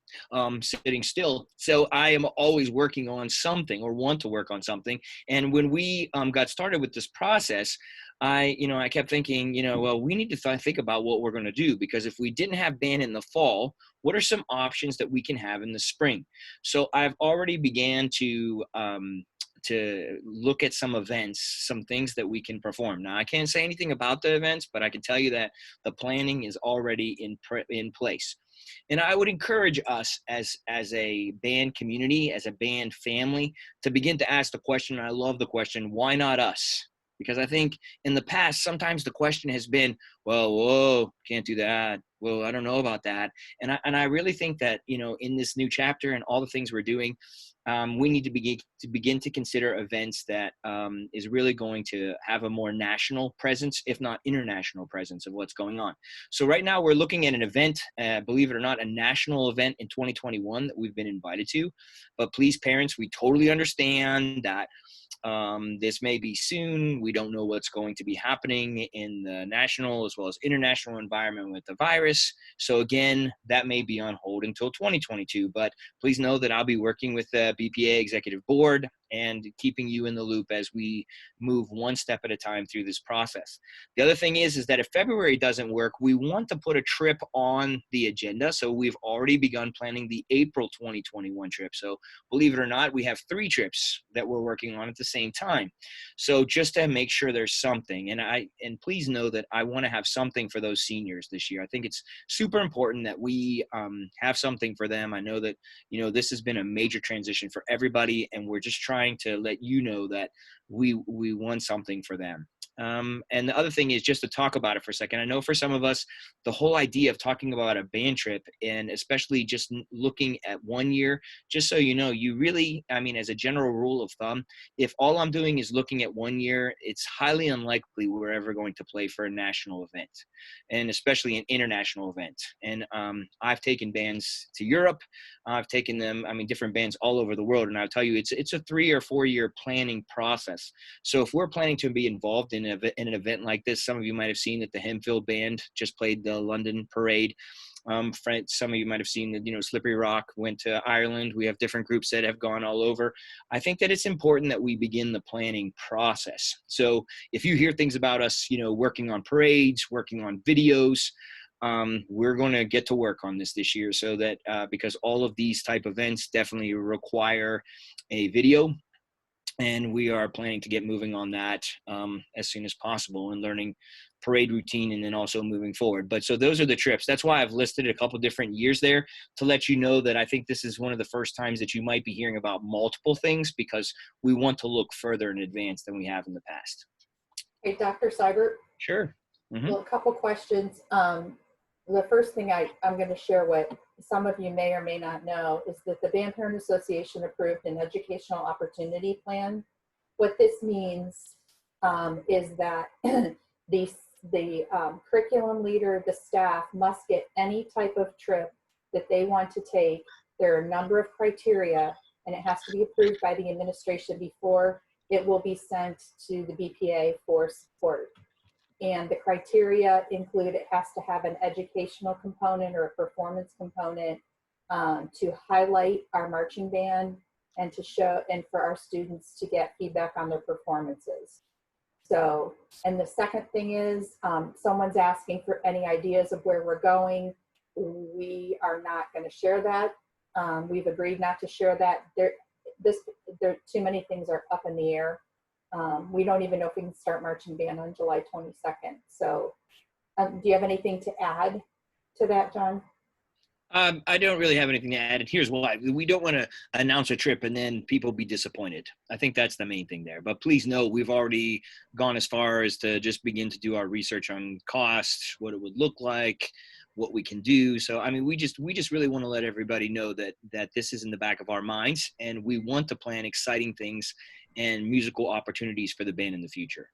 sitting still. So I am always working on something or want to work on something. And when we got started with this process, I kept thinking, well, we need to think about what we're going to do, because if we didn't have band in the fall, what are some options that we can have in the spring? So I've already began to look at some events, some things that we can perform. Now, I can't say anything about the events, but I can tell you that the planning is already in place. And I would encourage us as a band community, as a band family, to begin to ask the question, and I love the question, why not us? Because I think in the past, sometimes the question has been, well, whoa, can't do that. Well, I don't know about that. And I really think that, in this new chapter and all the things we're doing, we need to begin to consider events that is really going to have a more national presence, if not international presence, of what's going on. So right now we're looking at an event, believe it or not, a national event in 2021 that we've been invited to. But please, parents, we totally understand that this may be soon. We don't know what's going to be happening in the national as well as international environment with the virus. So again, that may be on hold until 2022. But please know that I'll be working with the BPA Executive Board and keeping you in the loop as we move one step at a time through this process. The other thing is that if February doesn't work, we want to put a trip on the agenda. So we've already begun planning the April 2021 trip. So believe it or not, we have 3 trips that we're working on at the same time. So just to make sure there's something, and please know that I want to have something for those seniors this year. I think it's super important that we have something for them. I know that, this has been a major transition for everybody, and we're just trying to let you know that we want something for them. And the other thing is just to talk about it for a second. I know for some of us, the whole idea of talking about a band trip, and especially just looking at 1 year, just so you know, you really, as a general rule of thumb, if all I'm doing is looking at 1 year, it's highly unlikely we're ever going to play for a national event, and especially an international event. And I've taken bands to Europe. I've taken them, different bands all over the world. And I'll tell you, it's a 3 or 4 year planning process. So if we're planning to be involved in an event like this, some of you might have seen that the Hemphill Band just played the London Parade. Some of you might have seen that, Slippery Rock went to Ireland. We have different groups that have gone all over. I think that it's important that we begin the planning process. So if you hear things about us, working on parades, working on videos, we're going to get to work on this year, so that because all of these type events definitely require a video. And we are planning to get moving on that as soon as possible, and learning parade routine, and then also moving forward. But so those are the trips. That's why I've listed a couple different years there, to let you know that I think this is one of the first times that you might be hearing about multiple things, because we want to look further in advance than we have in the past. Hey, Dr. Sybert. Sure. Mm-hmm. Well, a couple questions. The first thing I'm going to share, what some of you may or may not know, is that the Band Parent Association approved an educational opportunity plan. What this means is that the curriculum leader, the staff, must get any type of trip that they want to take. There are a number of criteria, and it has to be approved by the administration before it will be sent to the BPA for support. And the criteria include, it has to have an educational component or a performance component to highlight our marching band, and to show, and for our students to get feedback on their performances. So, and the second thing is, someone's asking for any ideas of where we're going. We are not going to share that. We've agreed not to share that. There too many things are up in the air. We don't even know if we can start marching band on July 22nd. So do you have anything to add to that, John? I don't really have anything to add, and here's why. We don't want to announce a trip and then people be disappointed. I think that's the main thing there. But please know, we've already gone as far as to just begin to do our research on cost, what it would look like, what we can do. So, we just really want to let everybody know that this is in the back of our minds, and we want to plan exciting things and musical opportunities for the band in the future.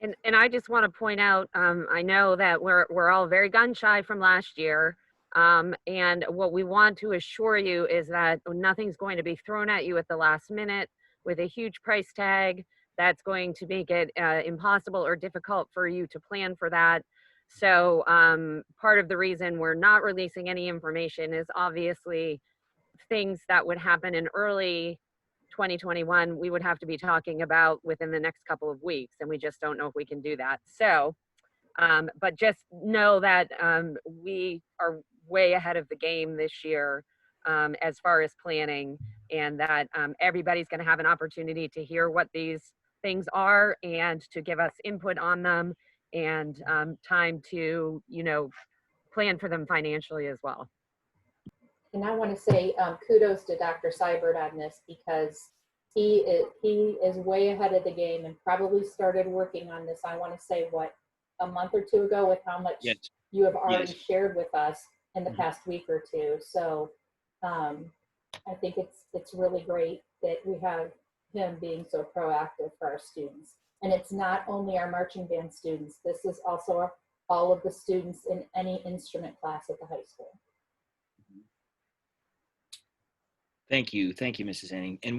And I just want to point out, I know that we're all very gun shy from last year. And what we want to assure you is that nothing's going to be thrown at you at the last minute with a huge price tag that's going to make it impossible or difficult for you to plan for that. So part of the reason we're not releasing any information is obviously things that would happen in early 2021, we would have to be talking about within the next couple of weeks, and we just don't know if we can do that. So, but just know that we are way ahead of the game this year as far as planning, and that everybody's going to have an opportunity to hear what these things are and to give us input on them, and time to, you know, plan for them financially as well. And I want to say kudos to Dr. Sybert on this, because he is way ahead of the game and probably started working on this, I want to say, what, a month or two ago, with how much Yes. you have already Yes. shared with us in the Mhm. past week or two. So I think it's really great that we have him being so proactive for our students. And it's not only our marching band students, this is also all of the students in any instrument class at the high school. Thank you, Mrs. Henning. And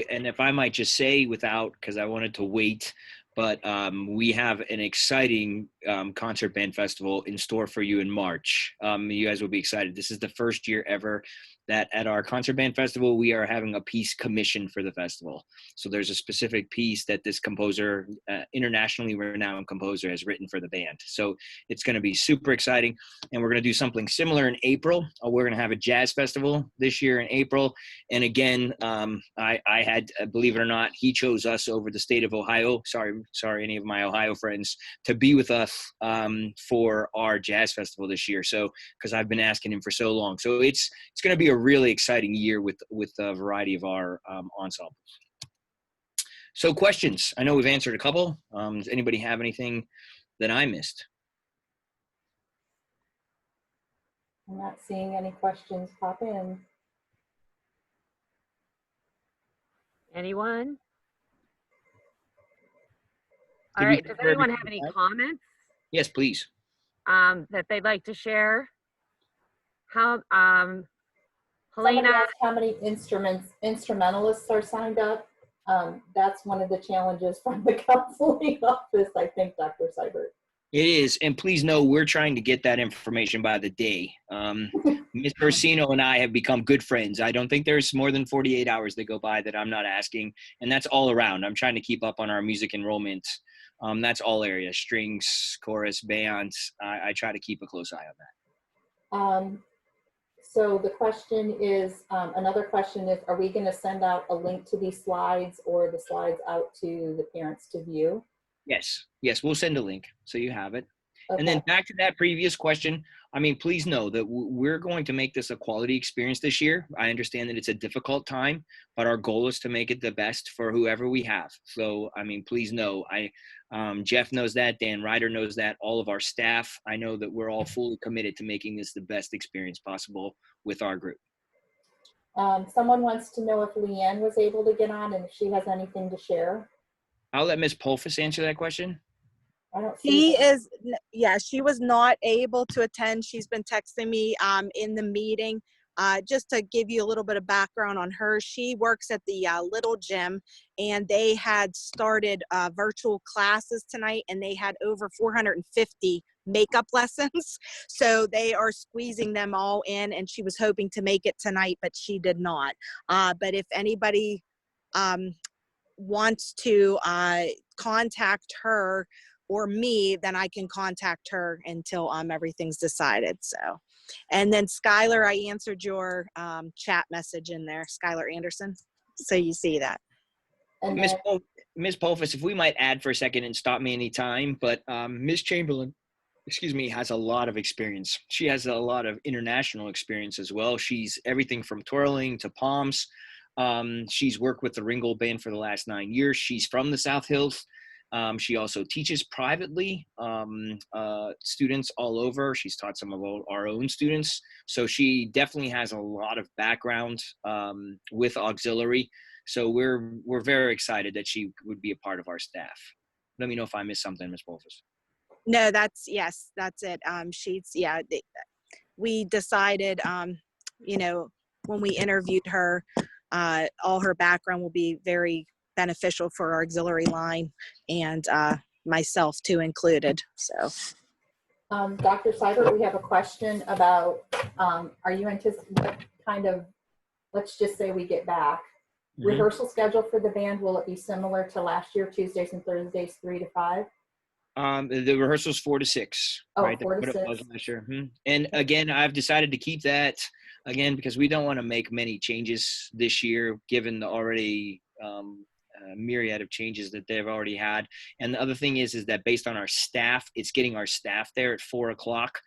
and if I might just say, without, because I wanted to wait, but we have an exciting concert band festival in store for you in March. You guys will be excited. This is the first year ever that at our concert band festival, we are having a piece commissioned for the festival. So there's a specific piece that this composer, internationally renowned composer, has written for the band. So it's going to be super exciting. And we're going to do something similar in April. We're going to have a jazz festival this year in April. And again, I had, believe it or not, he chose us over the state of Ohio. Sorry, any of my Ohio friends, to be with us for our jazz festival this year. So, because I've been asking him for so long. So it's going to be a really exciting year with a variety of our ensembles. So questions. I know we've answered a couple. Does anybody have anything that I missed? I'm not seeing any questions pop in. Anyone? Did All we right, does cover anyone have everything? any comments Yes, please. that they'd like to share? How, Somebody Helena, asked how many instrumentalists are signed up. That's one of the challenges from the counseling office, I think, Dr. Sybert. It is, and please know we're trying to get that information by the day. Ms. Orsino and I have become good friends. I don't think there's more than 48 hours that go by that I'm not asking, and that's all around. I'm trying to keep up on our music enrollment. That's all areas, strings, chorus, bands. I try to keep a close eye on that. So the question is, another question is, are we going to send out a link to these slides or the slides out to the parents to view? Yes, we'll send a link so you have it. Okay. And then back to that previous question, I mean, please know that we're going to make this a quality experience this year. I understand that it's a difficult time, but our goal is to make it the best for whoever we have. So, I mean, please know, Jeff knows that, Dan Ryder knows that, all of our staff, I know that we're all fully committed to making this the best experience possible with our group. Someone wants to know if Leanne was able to get on and if she has anything to share. I'll let Ms. Polfus answer that question. I don't see her. She was not able to attend. She's been texting me in the meeting. Just to give you a little bit of background on her, she works at the Little Gym, and they had started virtual classes tonight, and they had over 450 makeup lessons. So they are squeezing them all in, and she was hoping to make it tonight, but she did not. But if anybody wants to contact her or me, then I can contact her until everything's decided. So, and then Skylar, I answered your chat message in there, Skylar Anderson. So you see that. And Ms. Polfus, if we might add for a second and stop me anytime, but Ms. Chamberlain, has a lot of experience. She has a lot of international experience as well. She's everything from twirling to palms. She's worked with the Ringgold Band for the last 9 years. She's from the South Hills. She also teaches privately students all over. She's taught some of our own students. So she definitely has a lot of background with auxiliary. So we're very excited that she would be a part of our staff. Let me know if I missed something, Ms. Polfus. No, that's it. We decided, when we interviewed her, all her background will be very beneficial for our auxiliary line, and myself too included. So Dr. Sybert, we have a question about, are you anticipating what kind of, let's just say we get back, Mhm. rehearsal schedule for the band, will it be similar to last year, Tuesdays and Thursdays, 3 to 5? The rehearsal's 4 to 6, Oh, right? 4 to That's what it was 6. last year. Mhm. And again, I've decided to keep that again because we don't want to make many changes this year, given the already myriad of changes that they've already had. And the other thing is that based on our staff, it's getting our staff there at 4 o'clock.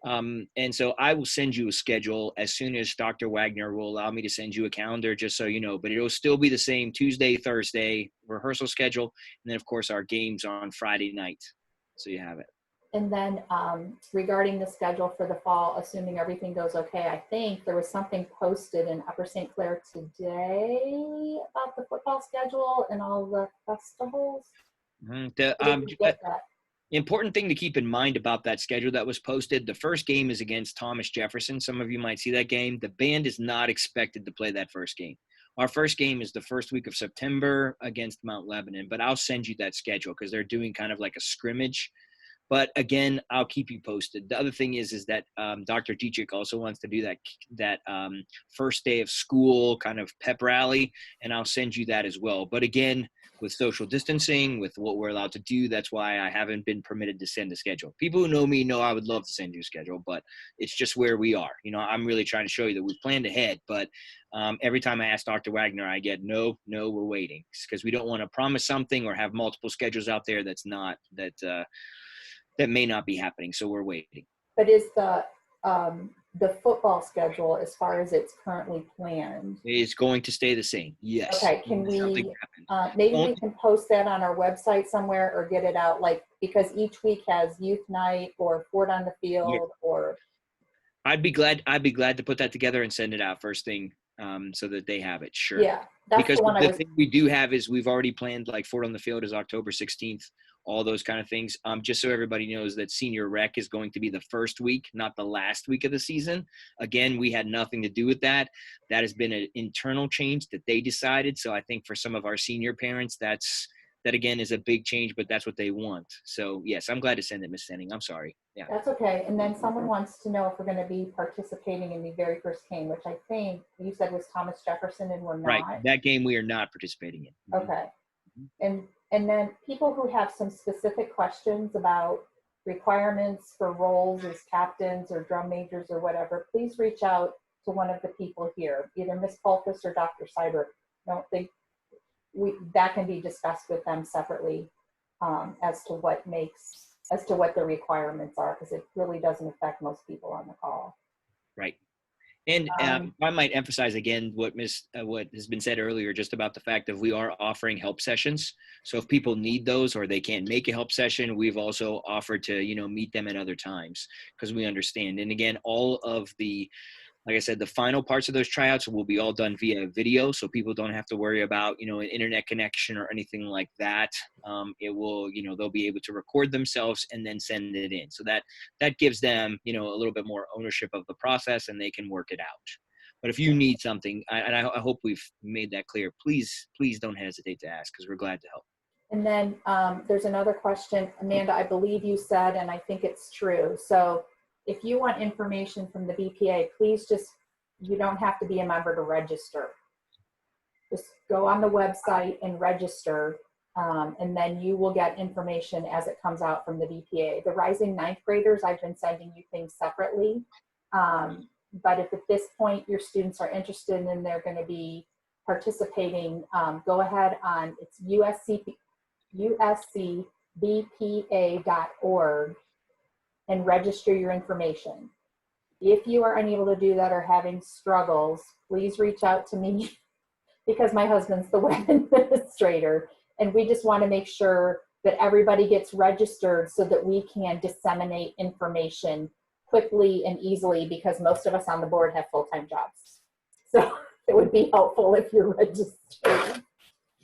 And so I will send you a schedule as soon as Dr. Wagner will allow me to send you a calendar, just so you know. But it'll still be the same Tuesday, Thursday rehearsal schedule, and then of course our games on Friday night. So you have it. And then regarding the schedule for the fall, assuming everything goes okay, I think there was something posted in Upper St. Clair today about the football schedule and all the festivals. Mhm. Where did you get that? Important thing to keep in mind about that schedule that was posted, the first game is against Thomas Jefferson. Some of you might see that game. The band is not expected to play that first game. Our first game is the first week of September against Mount Lebanon, but I'll send you that schedule because they're doing kind of like a scrimmage. But again, I'll keep you posted. The other thing is that Dr. Dietrich also wants to do that first day of school kind of pep rally, and I'll send you that as well. But again, with social distancing, with what we're allowed to do, that's why I haven't been permitted to send a schedule. People who know me know I would love to send you a schedule, but it's just where we are. I'm really trying to show you that we've planned ahead, but every time I ask Dr. Wagner, I get no, we're waiting, because we don't want to promise something or have multiple schedules out there that may not be happening. So we're waiting. But is the football schedule, as far as it's currently planned, It's going to stay the same. Yes. okay, can Something we happened. maybe we can post that on our website somewhere or get it out, like, because each week has youth night or Ford on the Field or I'd be glad to put that together and send it out first thing, so that they have it. Sure. yeah, that's Because the one I the was. thing we do have is we've already planned, like, Ford on the Field is October 16th, all those kind of things. Just so everybody knows that senior rec is going to be the first week, not the last week of the season. Again, we had nothing to do with that. That has been an internal change that they decided. So I think for some of our senior parents, that again is a big change, but that's what they want. So yes, I'm glad to send it, Miss Senning. I'm sorry. Yeah. That's okay. And then someone wants to know if we're going to be participating in the very first game, which I think you said was Thomas Jefferson, and we're not. Right. That game we are not participating in. Mm-hmm. Okay. And then people who have some specific questions about requirements for roles as captains or drum majors or whatever, please reach out to one of the people here, either Ms. Pulpus or Dr. Sybert. I don't think that can be discussed with them separately, as to what the requirements are, because it really doesn't affect most people on the call. Right. And I might emphasize again what has been said earlier, just about the fact that we are offering help sessions. So if people need those or they can't make a help session, we've also offered to, meet them at other times, because we understand. And again, all of the, like I said, the final parts of those tryouts will be all done via video, so people don't have to worry about, an internet connection or anything like that. It will, they'll be able to record themselves and then send it in. So that gives them, a little bit more ownership of the process, and they can work it out. But if you need something, I hope we've made that clear, please don't hesitate to ask, because we're glad to help. And then there's another question, Amanda, I believe you said, and I think it's true. So if you want information from the BPA, please you don't have to be a member to register. Just go on the website and register, and then you will get information as it comes out from the BPA. The rising ninth graders, I've been sending you things separately. But if at this point your students are interested and they're going to be participating, go ahead on, it's USCBPA.org and register your information. If you are unable to do that or having struggles, please reach out to me, because my husband's the web administrator, and we just want to make sure that everybody gets registered so that we can disseminate information quickly and easily, because most of us on the board have full-time jobs. So it would be helpful if you're registered.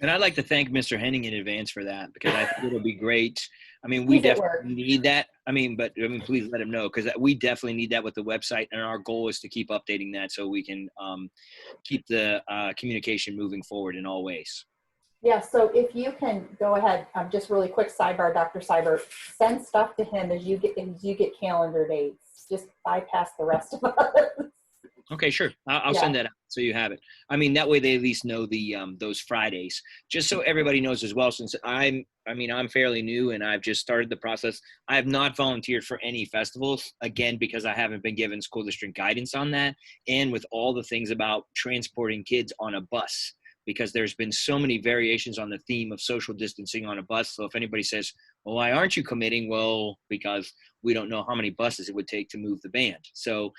And I'd like to thank Mr. Henning in advance for that, because I think it'll be great. I mean, we definitely need that. Please let him know, because we definitely need that with the website. And our goal is to keep updating that so we can keep the communication moving forward in all ways. Yeah, so if you can go ahead, just really quick sidebar, Dr. Sybert, send stuff to him as you get calendar dates. Just bypass the rest of us. Okay, sure. I'll Yeah. send that out so you have it. I mean, that way they at least know the those Fridays, just so everybody knows as well. Since I'm fairly new and I've just started the process. I have not volunteered for any festivals, again, because I haven't been given school district guidance on that, and with all the things about transporting kids on a bus, because there's been so many variations on the theme of social distancing on a bus. So if anybody says, well, why aren't you committing? Well, because we don't know how many buses it would take to move the band. So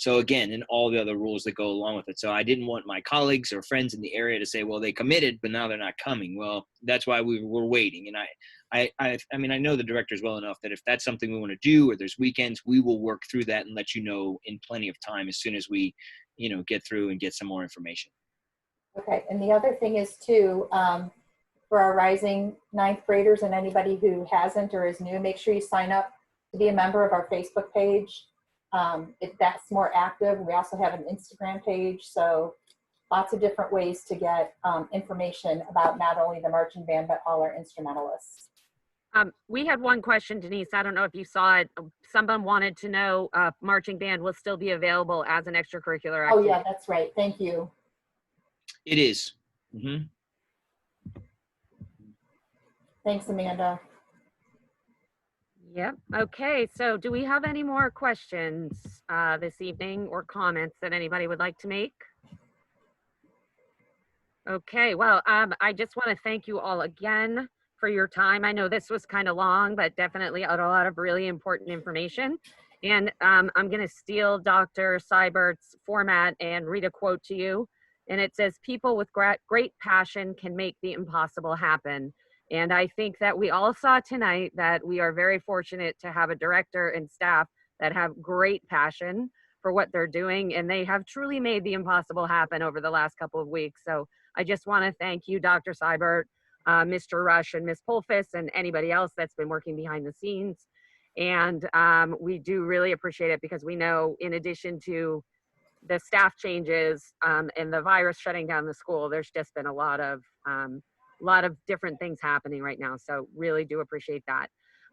again, and all the other rules that go along with it. So I didn't want my colleagues or friends in the area to say, well, they committed, but now they're not coming. Well, that's why we were waiting. And I mean, I know the directors well enough that if that's something we want to do, or there's weekends, we will work through that and let you know in plenty of time as soon as we, get through and get some more information. Okay, and the other thing is too, for our rising ninth graders and anybody who hasn't or is new, make sure you sign up to be a member of our Facebook page. If that's more active, we also have an Instagram page, so lots of different ways to get information about not only the marching band, but all our instrumentalists. We had one question, Denise. I don't know if you saw it. Someone wanted to know marching band will still be available as an extracurricular activity. Oh yeah, that's right. Thank you. It is. Mm-hmm. Thanks, Amanda. Yep. Okay. So do we have any more questions this evening or comments that anybody would like to make? Okay. Well, I just want to thank you all again for your time. I know this was kind of long, but definitely a lot of really important information. And I'm going to steal Dr. Sybert's format and read a quote to you. And it says, people with great passion can make the impossible happen. And I think that we all saw tonight that we are very fortunate to have a director and staff that have great passion for what they're doing. And they have truly made the impossible happen over the last couple of weeks. So I just want to thank you, Dr. Sybert, Mr. Rush, and Ms. Polfus, and anybody else that's been working behind the scenes. And we do really appreciate it, because we know, in addition to the staff changes and the virus shutting down the school, there's just been a lot of different things happening right now. So really do appreciate that.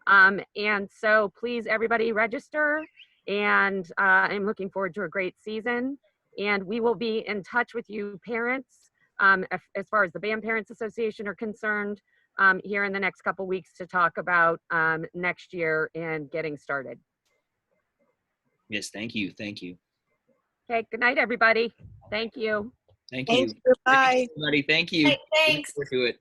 And so please, everybody, register. And I'm looking forward to a great season. And we will be in touch with you parents as far as the Band Parents Association are concerned here in the next couple weeks to talk about next year and getting started. Yes, thank you. Thank you. Okay, good night, everybody. Thank you. Thank you. Thank you. Bye. Thanks, everybody. Thank you. Thanks. Look forward to it.